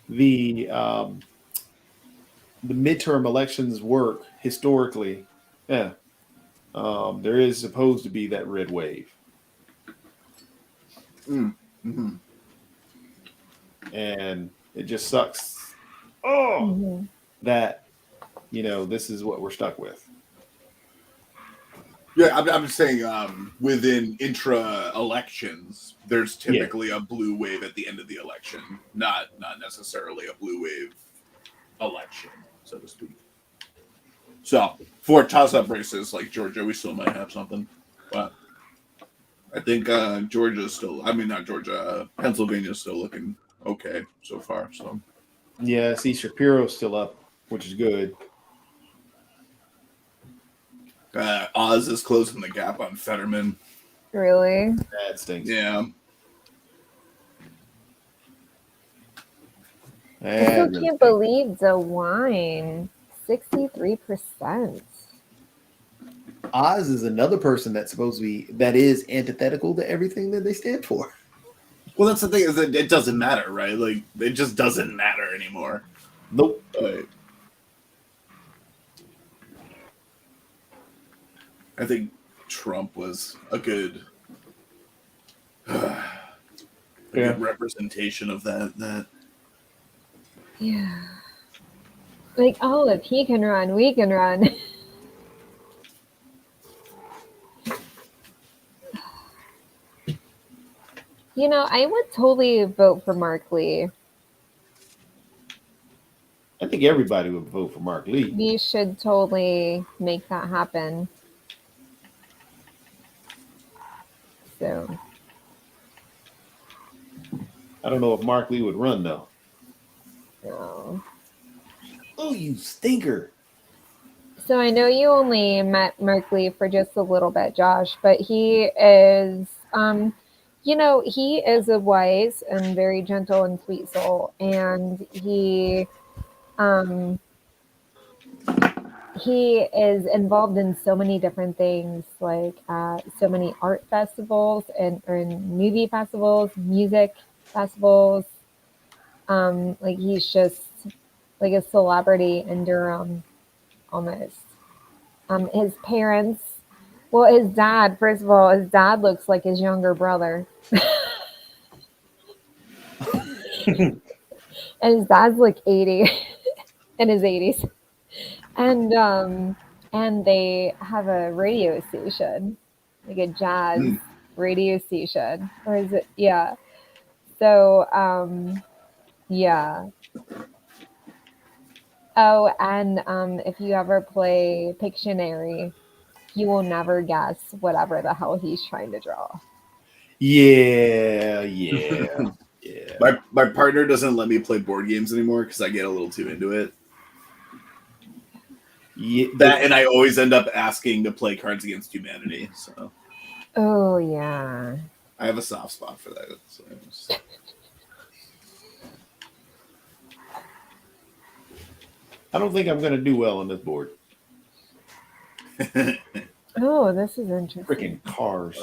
the midterm elections work historically, yeah, there is supposed to be that red wave, Mm-hmm. and it just sucks. Oh, Mhm. that this is what we're stuck with. Yeah, I'm just saying, within intra elections, there's Yeah. typically a blue wave at the end of the election, not necessarily a blue wave election, so to speak. So for toss-up races like Georgia, we still might have something, but I think Georgia's still. I mean, not Georgia. Pennsylvania's still looking okay so far. So Yeah, see, Shapiro's still up, which is good. Oz is closing the gap on Fetterman. Really? That stinks. Yeah. I That still really can't stinks. believe the wine. 63%. Oz is another person that's supposed to be that is antithetical to everything that they stand for. Well, that's the thing is that it doesn't matter, right? Like it just doesn't matter anymore. Nope. I think Trump was a good, good representation of that. Yeah. Like, oh, if he can run, we can run. I would totally vote for Mark Lee. I think everybody would vote for Mark Lee. We should totally make that happen. So, I don't know if Mark Lee would run though. no. Oh, you stinker! So I know you only met Mark Lee for just a little bit, Josh, but he is, he is a wise and very gentle and sweet soul, and he is involved in so many different things, like so many art festivals or in movie festivals, music festivals. Like he's just like a celebrity in Durham, almost. His parents, well, his dad. First of all, his dad looks like his younger brother, and his dad's like 80, in his 80s. And they have a radio station, like a jazz radio station, or is it? Yeah. So yeah. Oh, and if you ever play Pictionary, you will never guess whatever the hell he's trying to draw. Yeah. My partner doesn't let me play board games anymore because I get a little too into it. Yeah. That and I always end up asking to play Cards Against Humanity. So Oh yeah. I have a soft spot for that. So I don't think I'm going to do well on this board. Oh, this is interesting. Freaking cars.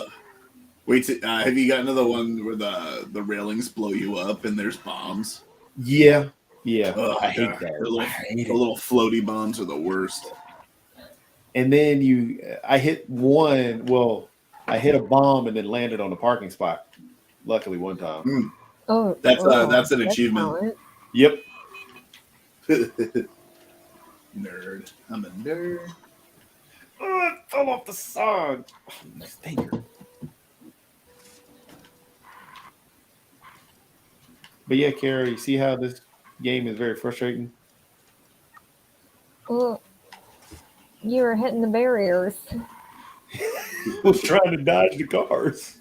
Wait, have you gotten to the one where the railings blow you up and there's bombs? Yeah. Ugh, I hate yeah. that. The little floaty bombs are the worst. And then I hit one. Well, I hit a bomb and then landed on a parking spot. Luckily, one time. Oh, That's an that's achievement. talent. Yep. Nerd. I'm a nerd. Oh, it fell off the side. Oh, stinker. But yeah, Kara, you see how this game is very frustrating? Well, you were hitting the barriers. I was trying to dodge the cars.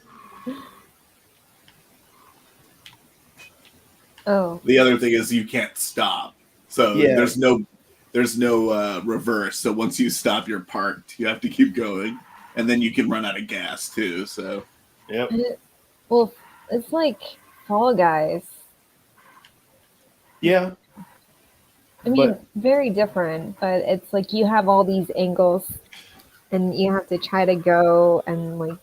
Oh, The other thing is you can't stop. So Yeah. there's no reverse. So once you stop, you're parked. You have to keep going, and then you can run out of gas too. So Yep. well, it's like Fall Guys. Yeah. I mean, But- very different, but it's like you have all these angles, and you have to try to go and like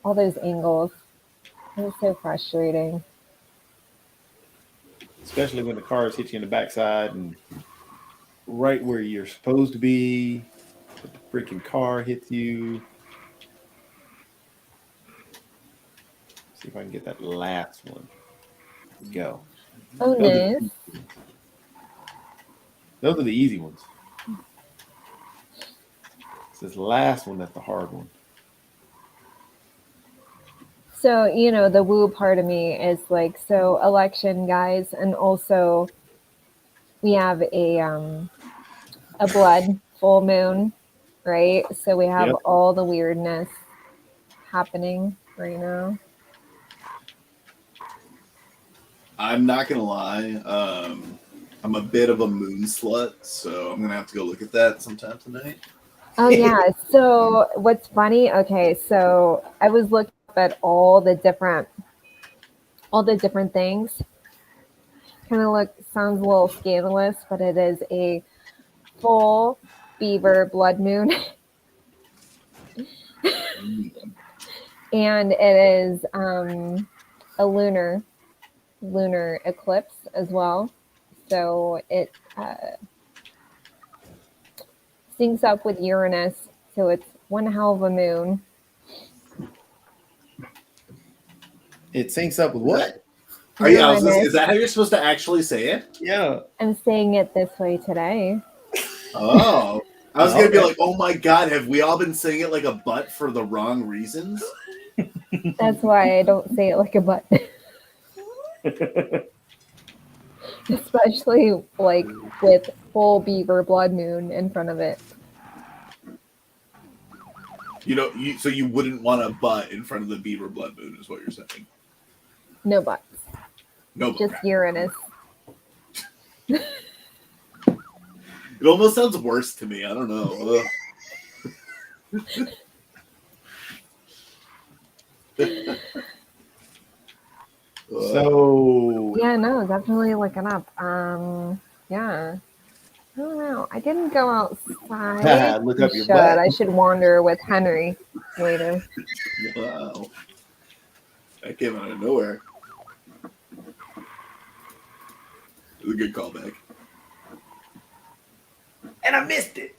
all those angles. was so frustrating. Especially when the cars hit you in the backside and right where you're supposed to be, but the freaking car hits you. See if I can get that last one. Go. Oh, nice. Those are the easy ones. It's this last one that's the hard one. So, you know, the woo part of me is like, so election guys, and also we have a blood full moon, right? So we have Yep. all the weirdness happening right now. I'm not gonna lie. I'm a bit of a moon slut, so I'm gonna have to go look at that sometime tonight. Oh yeah. So what's funny? Okay, so I was looking up at all the different things. Kind of sounds a little scandalous, but it is a full beaver blood moon. And it is a lunar eclipse as well. So it syncs up with Uranus. So it's one hell of a moon. It syncs up with what? Is that how you're supposed to actually say it? Yeah. I'm saying it this way today. Oh. I was gonna be Okay. like, oh my god, have we all been saying it like a butt for the wrong reasons? That's why I don't say it like a butt. Especially like with full beaver blood moon in front of it. You know, so you wouldn't want a butt in front of the beaver blood moon, is what you're saying. No butts. No, Just Uranus. it almost sounds worse to me. I don't know. So Yeah, no, definitely look it up. Yeah. I don't know. I didn't go outside. Look I up your should. butt. I should wander with Henry later. Wow. That came out of nowhere. It was a good callback. and I missed it.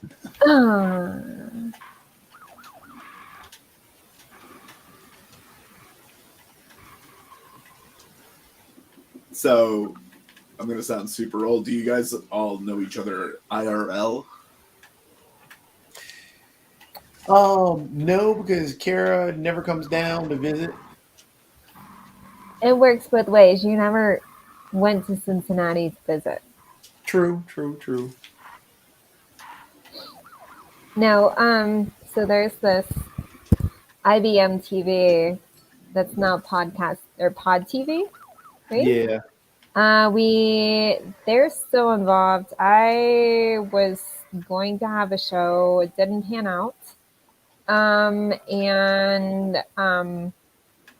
So, I'm going to sound super old. Do you guys all know each other IRL? No, because Kara never comes down to visit. It works both ways. You never went to Cincinnati to visit. True. No, so there's this IBM TV that's now podcast or Pod TV, right? Yeah. They're still involved. I was going to have a show. It didn't pan out.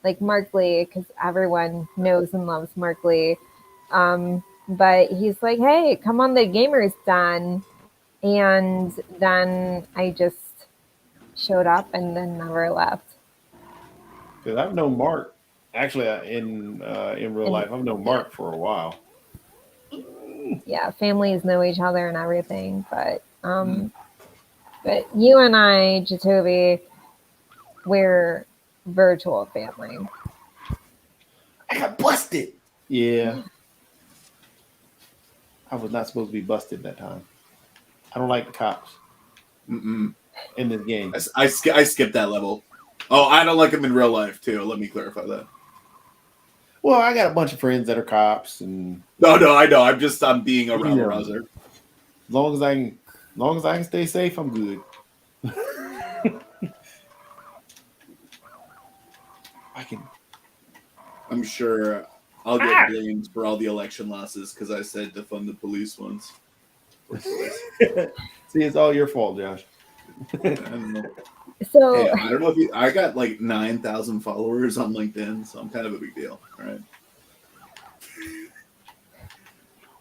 Like Mark Lee, because everyone knows and loves Mark Lee. But he's like, hey, come on the Gamers Den. And then I just showed up and then never left. Because I've known Mark. Actually, in real life, I've known Mark for a while. Yeah, families know each other and everything. But you and I, Jacoby, we're virtual family. I got busted. Yeah. I was not supposed to be busted that time. I don't like the cops Mm-mm. in this game. I skipped that level. Oh, I don't like them in real life, too. Let me clarify that. Well, I got a bunch of friends that are cops, and No, I know. I'm being a rabble Yeah. rouser. as long as I can stay safe, I'm good. I can. I'm sure I'll get blamed for all the election losses because I said defund the police once. See, it's all your fault, Josh. I don't know. So Hey, I don't know if I got like 9,000 followers on LinkedIn, so I'm kind of a big deal. All right.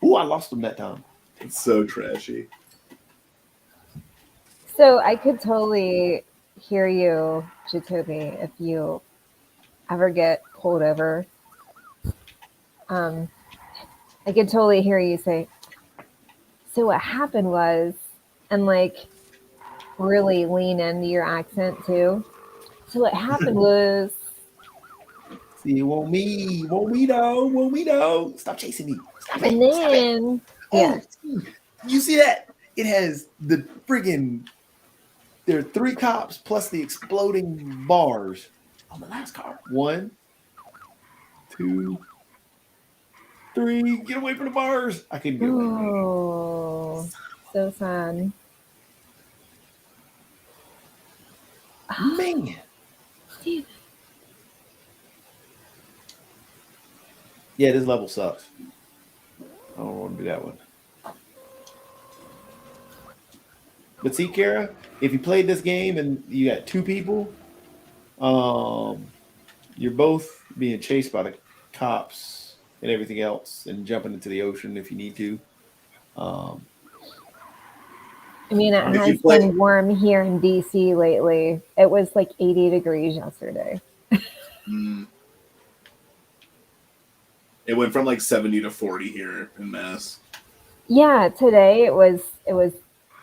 Ooh, I lost them that time. It's so trashy. So I could totally hear you, Jacoby, if you ever get pulled over. I could totally hear you say, so what happened was, and like really lean into your accent too. So what happened was, See, you want me though. Stop chasing me. Stop it. and Stop it. then, yeah. Oh, you see that? It has the friggin'. There are 3 cops plus the exploding bars on the last car. 1, 2, 3. Get away from the bars. I couldn't get away. Oh, so sad. Man. Steve. Yeah, this level sucks. I don't want to do that one. But see, Kara, if you played this game and you got 2 people, you're both being chased by the cops and everything else, and jumping into the ocean if you need to. I mean, it If you has play- been warm here in DC lately. It was like 80 degrees yesterday. Mm. It went from like 70 to 40 here in Mass. Yeah, today it was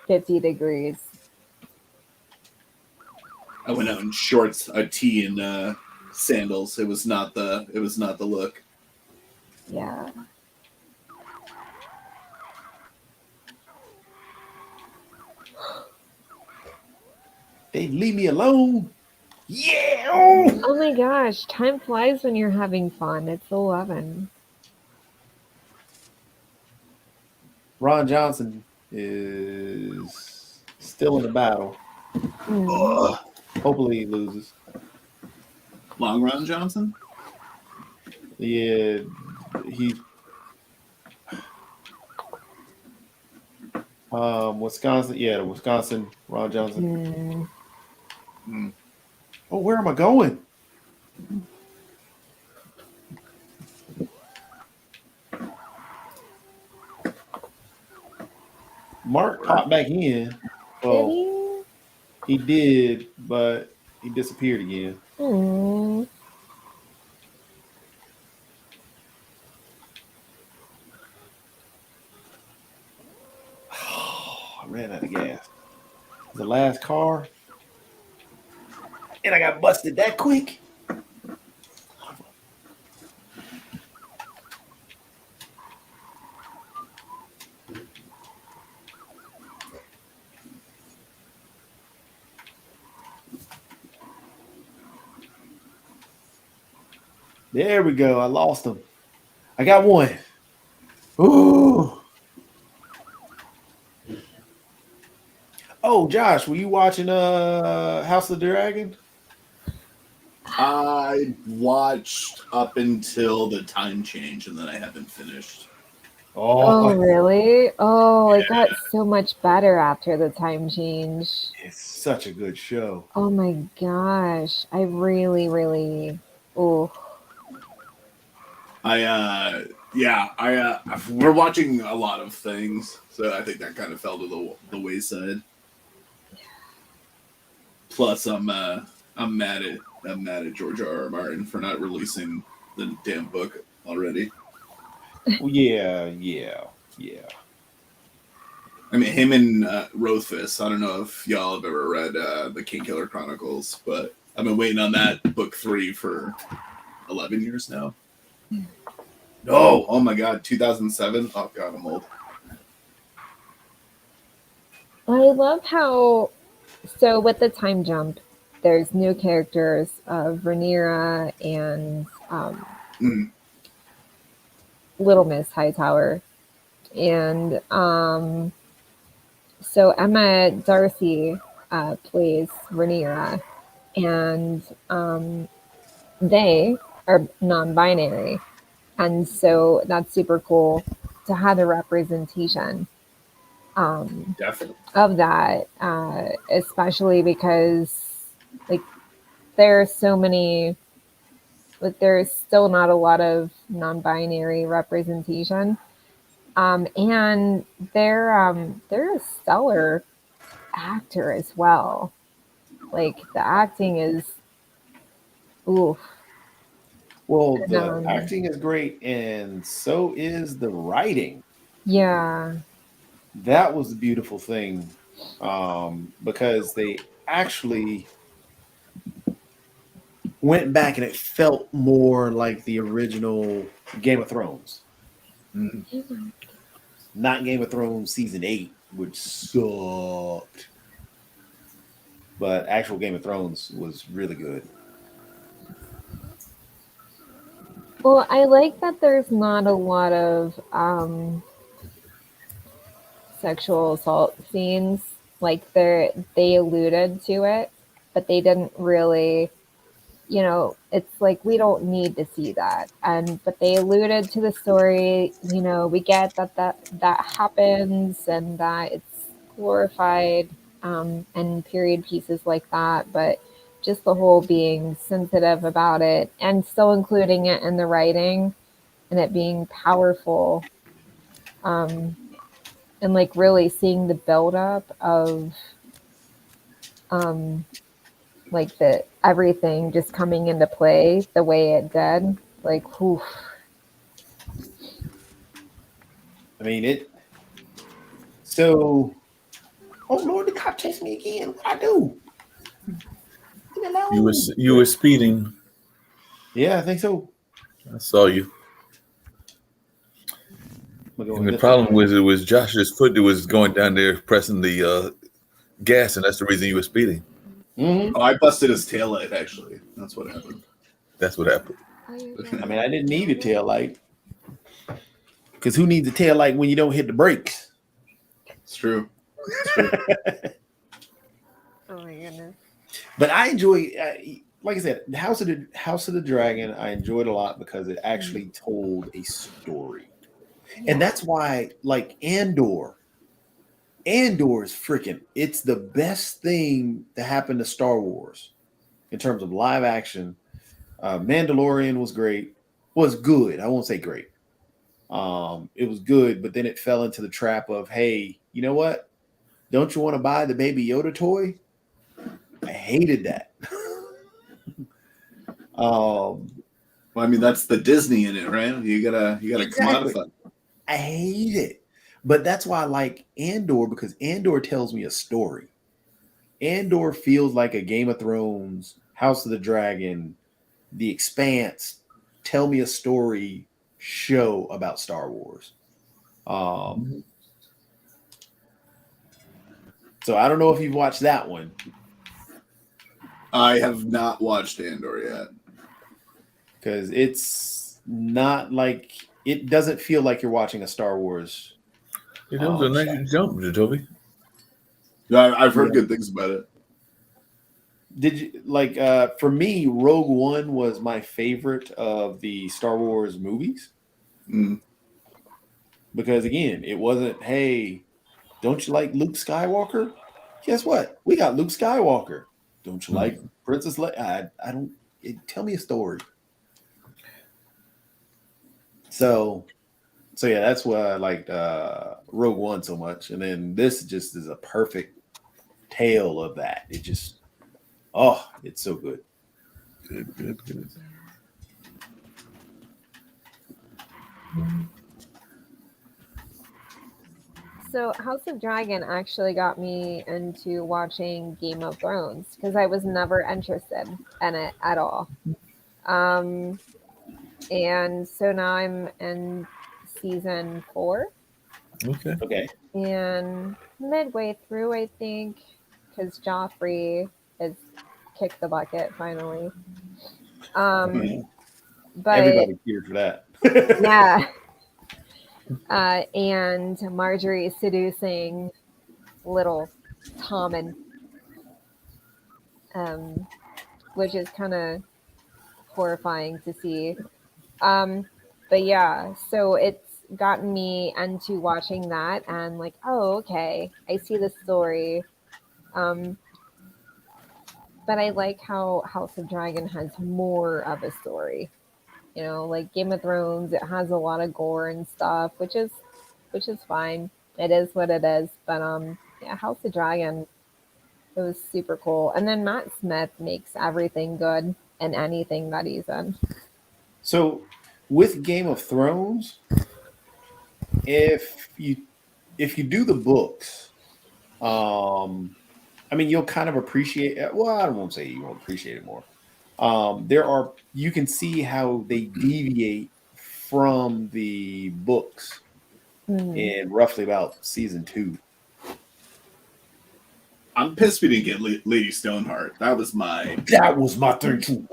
50 degrees. I went out in shorts, a tee, and sandals. It was not the look. Yeah. They leave me alone. Yeah. Oh. Oh my gosh, time flies when you're having fun. It's 11. Ron Johnson is still in the battle. Mm. Ugh. Hopefully he loses. Long Run Johnson. Yeah, he. Wisconsin. Yeah, Wisconsin. Ron Johnson. Mm. Oh, where am I going? Mark popped back in. Did Well, he? he did, but he disappeared again. Mm. I ran out of gas. The last car, and I got busted that quick. There we go. I lost him. I got one. Ooh. Oh, Josh, were you watching House of the Dragon? I watched up until the time change, and then I haven't finished. Oh, really? Oh, it got so much better after the time change. It's such a good show. Oh my gosh. I really, really. Oh, We're watching a lot of things, so I think that kind of fell to the wayside. Plus, I'm mad at George R.R. Martin for not releasing the damn book already. Yeah. I mean, him and Rothfuss. I don't know if y'all have ever read the Kingkiller Chronicles, but I've been waiting on that book 3 for 11 years now. No, oh my god, 2007. Oh god, I'm old. I love how. So with the time jump, there's new characters of Rhaenyra and Little Miss Hightower, and so Emma Darcy plays Rhaenyra, and they are non-binary, and so that's super cool to have the representation Definitely. of that, especially because like there are so many, but there's still not a lot of non-binary representation, and they're a stellar actor as well. Like the acting is, oof. Well, And, the acting is great, and so is the writing. yeah. That was the beautiful thing, because they actually went back and it felt more like the original Game of Thrones, Mhm. not Game of Thrones season 8, which sucked. But actual Game of Thrones was really good. Well, I like that there's not a lot of sexual assault scenes. Like they alluded to it, but they didn't really, it's like we don't need to see that. And but they alluded to the story, we get that happens and that it's glorified, and period pieces like that, but just the whole being sensitive about it and still including it in the writing and it being powerful, um, and like really seeing the buildup of um, like the everything just coming into play the way it did. Like, whew. I mean, it. So, oh Lord, the cop chased me again. What I do? Leave me alone. You were speeding. Yeah, I think so. I saw you. I'm gonna go And in the this way. problem was it was Josh's foot that was going down there pressing the gas, and that's the reason you were speeding. Mm-hmm. Oh, I busted his tail light. Actually, that's what happened. That's what happened. I mean, I didn't need a tail light because who needs a tail light when you don't hit the brakes? It's true. It's true. Oh my goodness. But I enjoy, like I said, House of the Dragon. I enjoyed a lot because it actually told a story, and that's why, like Andor is freaking. It's the best thing to happen to Star Wars in terms of live action. Mandalorian was great. Was good. I won't say great. It was good, but then it fell into the trap of, hey, you know what? Don't you want to buy the Baby Yoda toy? I hated that. Well, I mean, that's the Disney in it, right? You gotta Exactly. commodify. I hate it. But that's why I like Andor, because Andor tells me a story. Andor feels like a Game of Thrones, House of the Dragon, The Expanse. Tell me a story show about Star Wars. So I don't know if you've watched that one. I have not watched Andor yet. Because it's not like it doesn't feel like you're watching a Star Wars. It was a nice jump, Jacoby. Yeah, I've heard good things about it. Did you like for me, Rogue One was my favorite of the Star Wars movies? Mm. Because again, it wasn't, hey, don't you like Luke Skywalker? Guess what? We got Luke Skywalker. Don't you like Princess Leia? I don't. Tell me a story. So yeah, that's why I liked Rogue One so much, and then this just is a perfect tale of that. It just, oh, it's so good. Good. So House of Dragon actually got me into watching Game of Thrones because I was never interested in it at all. And so now I'm in season 4. Okay. And midway through, I think, because Joffrey has kicked the bucket finally. But Everybody cheered for that. yeah. And Marjorie seducing little Tommen, which is kind of horrifying to see. But yeah, so it's gotten me into watching that and like, oh, okay, I see the story. But I like how House of Dragon has more of a story. Like Game of Thrones, it has a lot of gore and stuff, which is fine. It is what it is. But yeah, House of Dragon, it was super cool. And then Matt Smith makes everything good in anything that he's in. So with Game of Thrones, if you do the books, I mean, you'll kind of appreciate. Well, I won't say you won't appreciate it more. You can see how they deviate from the books Hmm. in roughly about season 2. I'm pissed we didn't get Lady Stoneheart. That was my That was my thing too.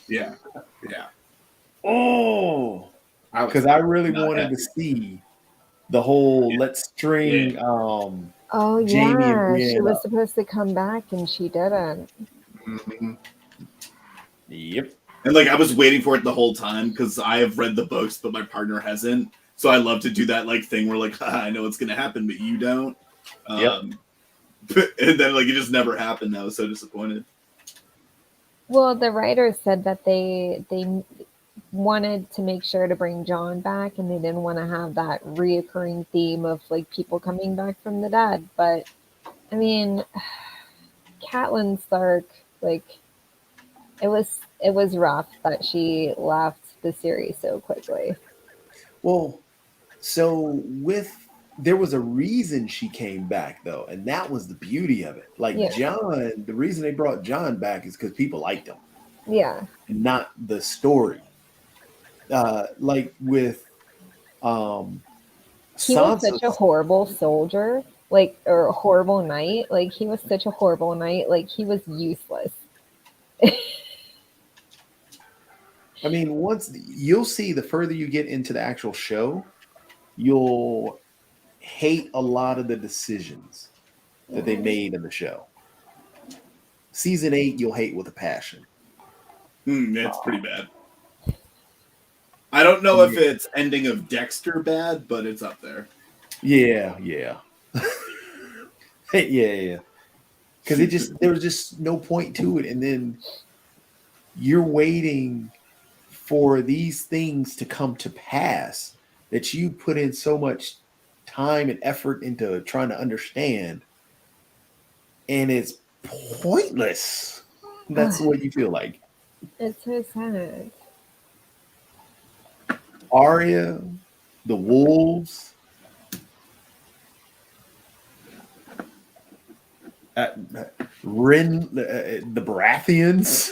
yeah. Oh, I was because I really not wanted happy. to see the whole Yeah. let's string Oh Jamie and yeah, she Brienne was up. supposed to come back and she didn't. Mhm. Yep. And like I was waiting for it the whole time because I have read the books, but my partner hasn't. So I love to do that like thing where like I know what's gonna happen, but you don't. Yep. And then like it just never happened. I was so disappointed. Well, the writers said that they wanted to make sure to bring John back, and they didn't want to have that reoccurring theme of like people coming back from the dead. But I mean, Catelyn Stark, like it was rough that she left the series so quickly. Well, so there was a reason she came back though, and that was the beauty of it. Like Yeah, John, the reason they brought John back is because people liked him, yeah. not the story. Like with He was Sansa. such a horrible soldier, like or a horrible knight. Like he was such a horrible knight. Like he was useless. I mean, once you'll see, the further you get into the actual show, you'll hate a lot of the decisions that they made in the show. Season 8, you'll hate with a passion. It's pretty bad. I don't know if it's ending of Dexter bad, but it's up there. Yeah. yeah. Because there was just no point to it, and then you're waiting for these things to come to pass that you put in so much time and effort into trying to understand, and it's pointless. That's what you feel like. It's so sad. Arya, the wolves, Ren, the Baratheons,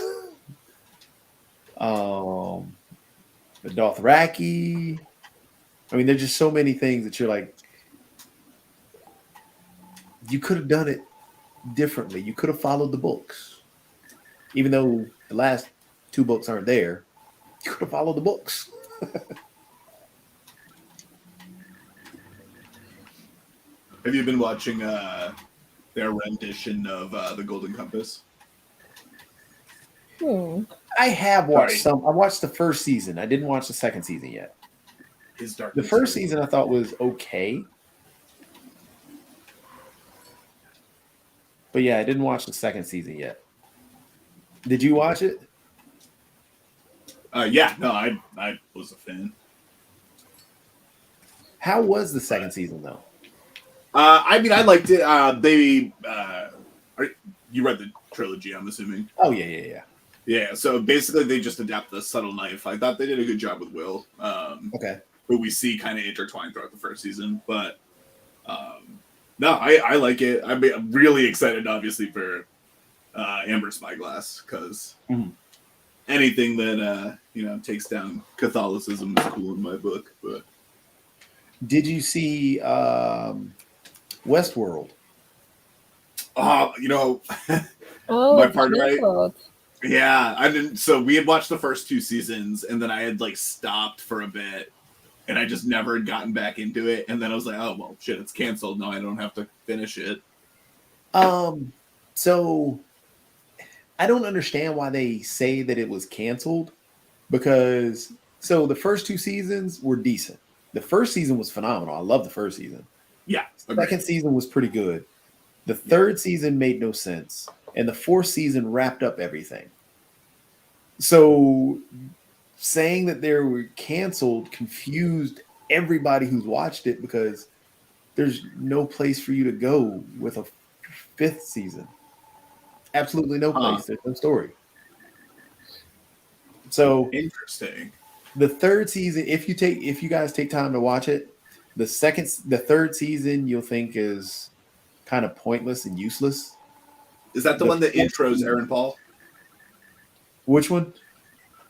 the Dothraki. I mean, there's just so many things that you're like, you could have done it differently. You could have followed the books, even though the last 2 books aren't there. You could have followed the books. Have you been watching their rendition of The Golden Compass? I have watched Sorry. some. I watched the first season. I didn't watch the second season yet. His Dark. The first season I thought was okay. But yeah, I didn't watch the second season yet. Did you watch it? Yeah, no, I was a fan. How was the second season though? I mean, I liked it. You read the trilogy, I'm assuming. Oh yeah. Yeah, so basically they just adapt the subtle knife. I thought they did a good job with Will. Okay. But we see kind of intertwined throughout the first season. But no, I like it. I'm really excited, obviously, for Amber Spyglass because anything that takes down Catholicism is cool in my book. But Did you see Westworld? Oh, My it's partner, canceled. yeah, I didn't. So we had watched the first 2 seasons, and then I had like stopped for a bit, and I just never had gotten back into it. And then I was like, oh well, shit, it's canceled. Now I don't have to finish it. So I don't understand why they say that it was canceled because the first 2 seasons were decent. The first season was phenomenal. I love the first season. Yeah, Second season was pretty good. The third season made no sense. And the fourth season wrapped up everything. So saying that they were canceled confused everybody who's watched it because there's no place for you to go with a 5th season. Absolutely no place. There's no story. So interesting. the third season, if you guys take time to watch it, the third season you'll think is kind of pointless and useless. Is that the one that intros Aaron Paul? Which one?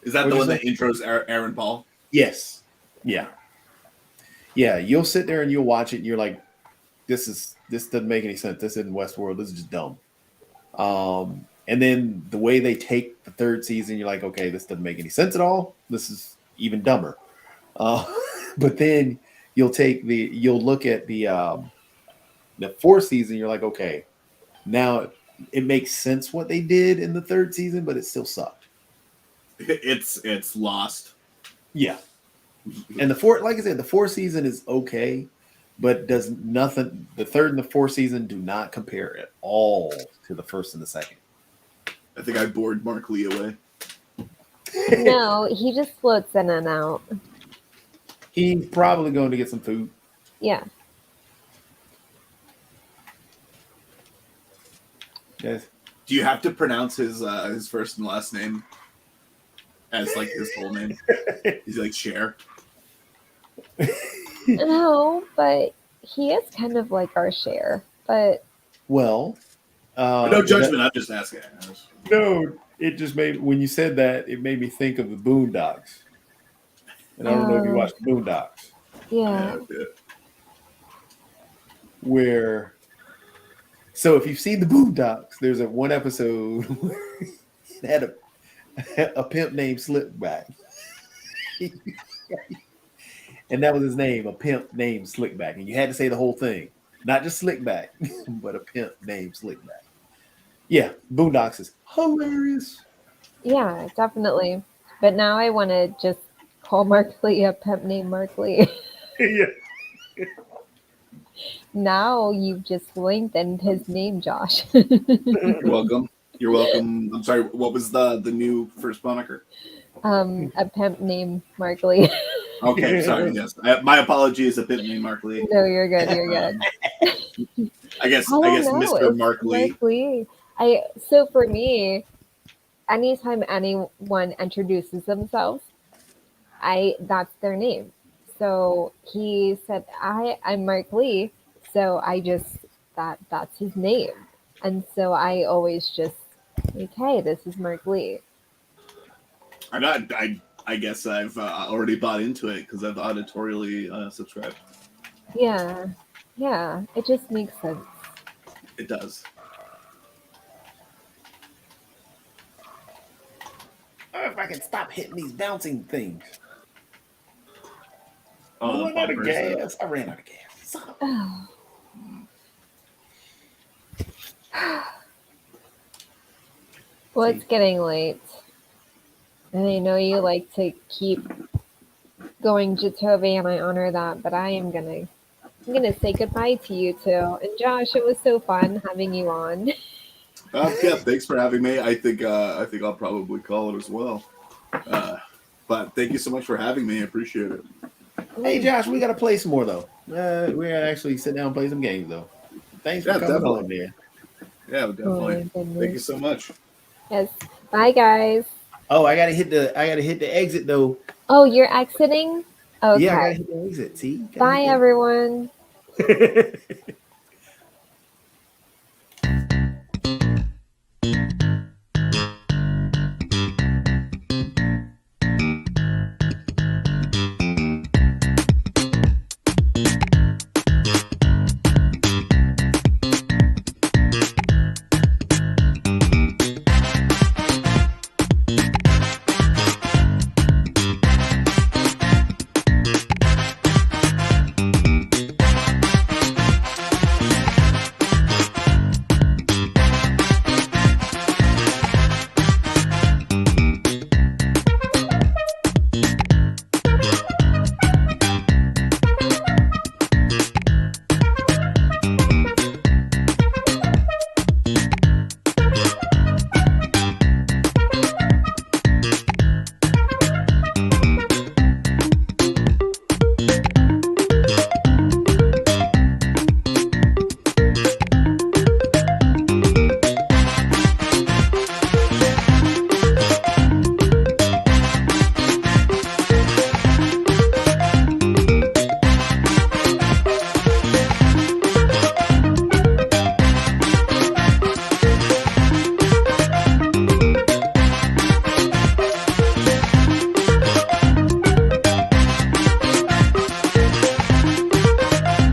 Is that What'd the you one say? that intros Aaron Paul? Yes. Yeah. Yeah. You'll sit there and you'll watch it and you're like, this doesn't make any sense. This isn't Westworld. This is just dumb. And then the way they take the third season, you're like, okay, this doesn't make any sense at all. This is even dumber. But then you'll look at the fourth season. You're like, okay, now it makes sense what they did in the third season, but it still sucked. It's lost. Yeah. And the fourth season is okay, but does nothing. The third and the fourth season do not compare at all to the first and the second. I think I bored Mark Lee away. No, he just floats in and out. He's probably going to get some food. Yeah. Yes. Do you have to pronounce his first and last name as like his whole name? He's like Cher. No, but he is kind of like our share. But Well, No judgment. I'm just asking. No, it just when you said that, it made me think of the Boondocks. And I don't know if you watched the Boondocks, yeah. where. So if you've seen the Boondocks, there's one episode where it had a pimp named Slickback. And that was his name, a pimp named Slickback. And you had to say the whole thing. Not just Slickback, but a pimp named Slickback. Yeah, Boondocks is hilarious. Yeah, definitely. But now I want to just call Mark Lee a pimp named Mark Lee. Yeah. Now you've just lengthened his name, Josh. You're welcome. You're welcome. I'm sorry. What was the new first moniker? A pimp named Mark Lee. Okay, sorry. Yes, my apologies. A bit named Mark Lee. No, you're good. You're good. I guess don't know, Mr. it's Mark Lee. Mark Lee. So for me, anytime anyone introduces themselves, that's their name. So he said, I'm Mark Lee. So I just that's his name. And so I always just like, hey, this is Mark Lee. I guess I've already bought into it because I've auditorially subscribed. Yeah. Yeah. It just makes sense. It does. Oh, if I can stop hitting these bouncing things. Oh, I the ran out of bumpers, gas. I ran out of gas. Son of a- Oh. Well, it's getting late. And I know you like to keep going, Jatovi, and I honor that, but I'm gonna say goodbye to you too. And Josh, it was so fun having you on. Yeah, thanks for having me. I think I'll probably call it as well. But thank you so much for having me. I appreciate it. Hey, Josh, we got to play some more, though. We're going to actually sit down and play some games, though. Thanks for coming on, man. Yeah, definitely. Oh, Thank you so much. Yes. Bye, guys. Oh, I got to hit the exit, though. Oh, you're exiting? Okay. Yeah, I got to hit the exit. See? Bye, everyone. everyone.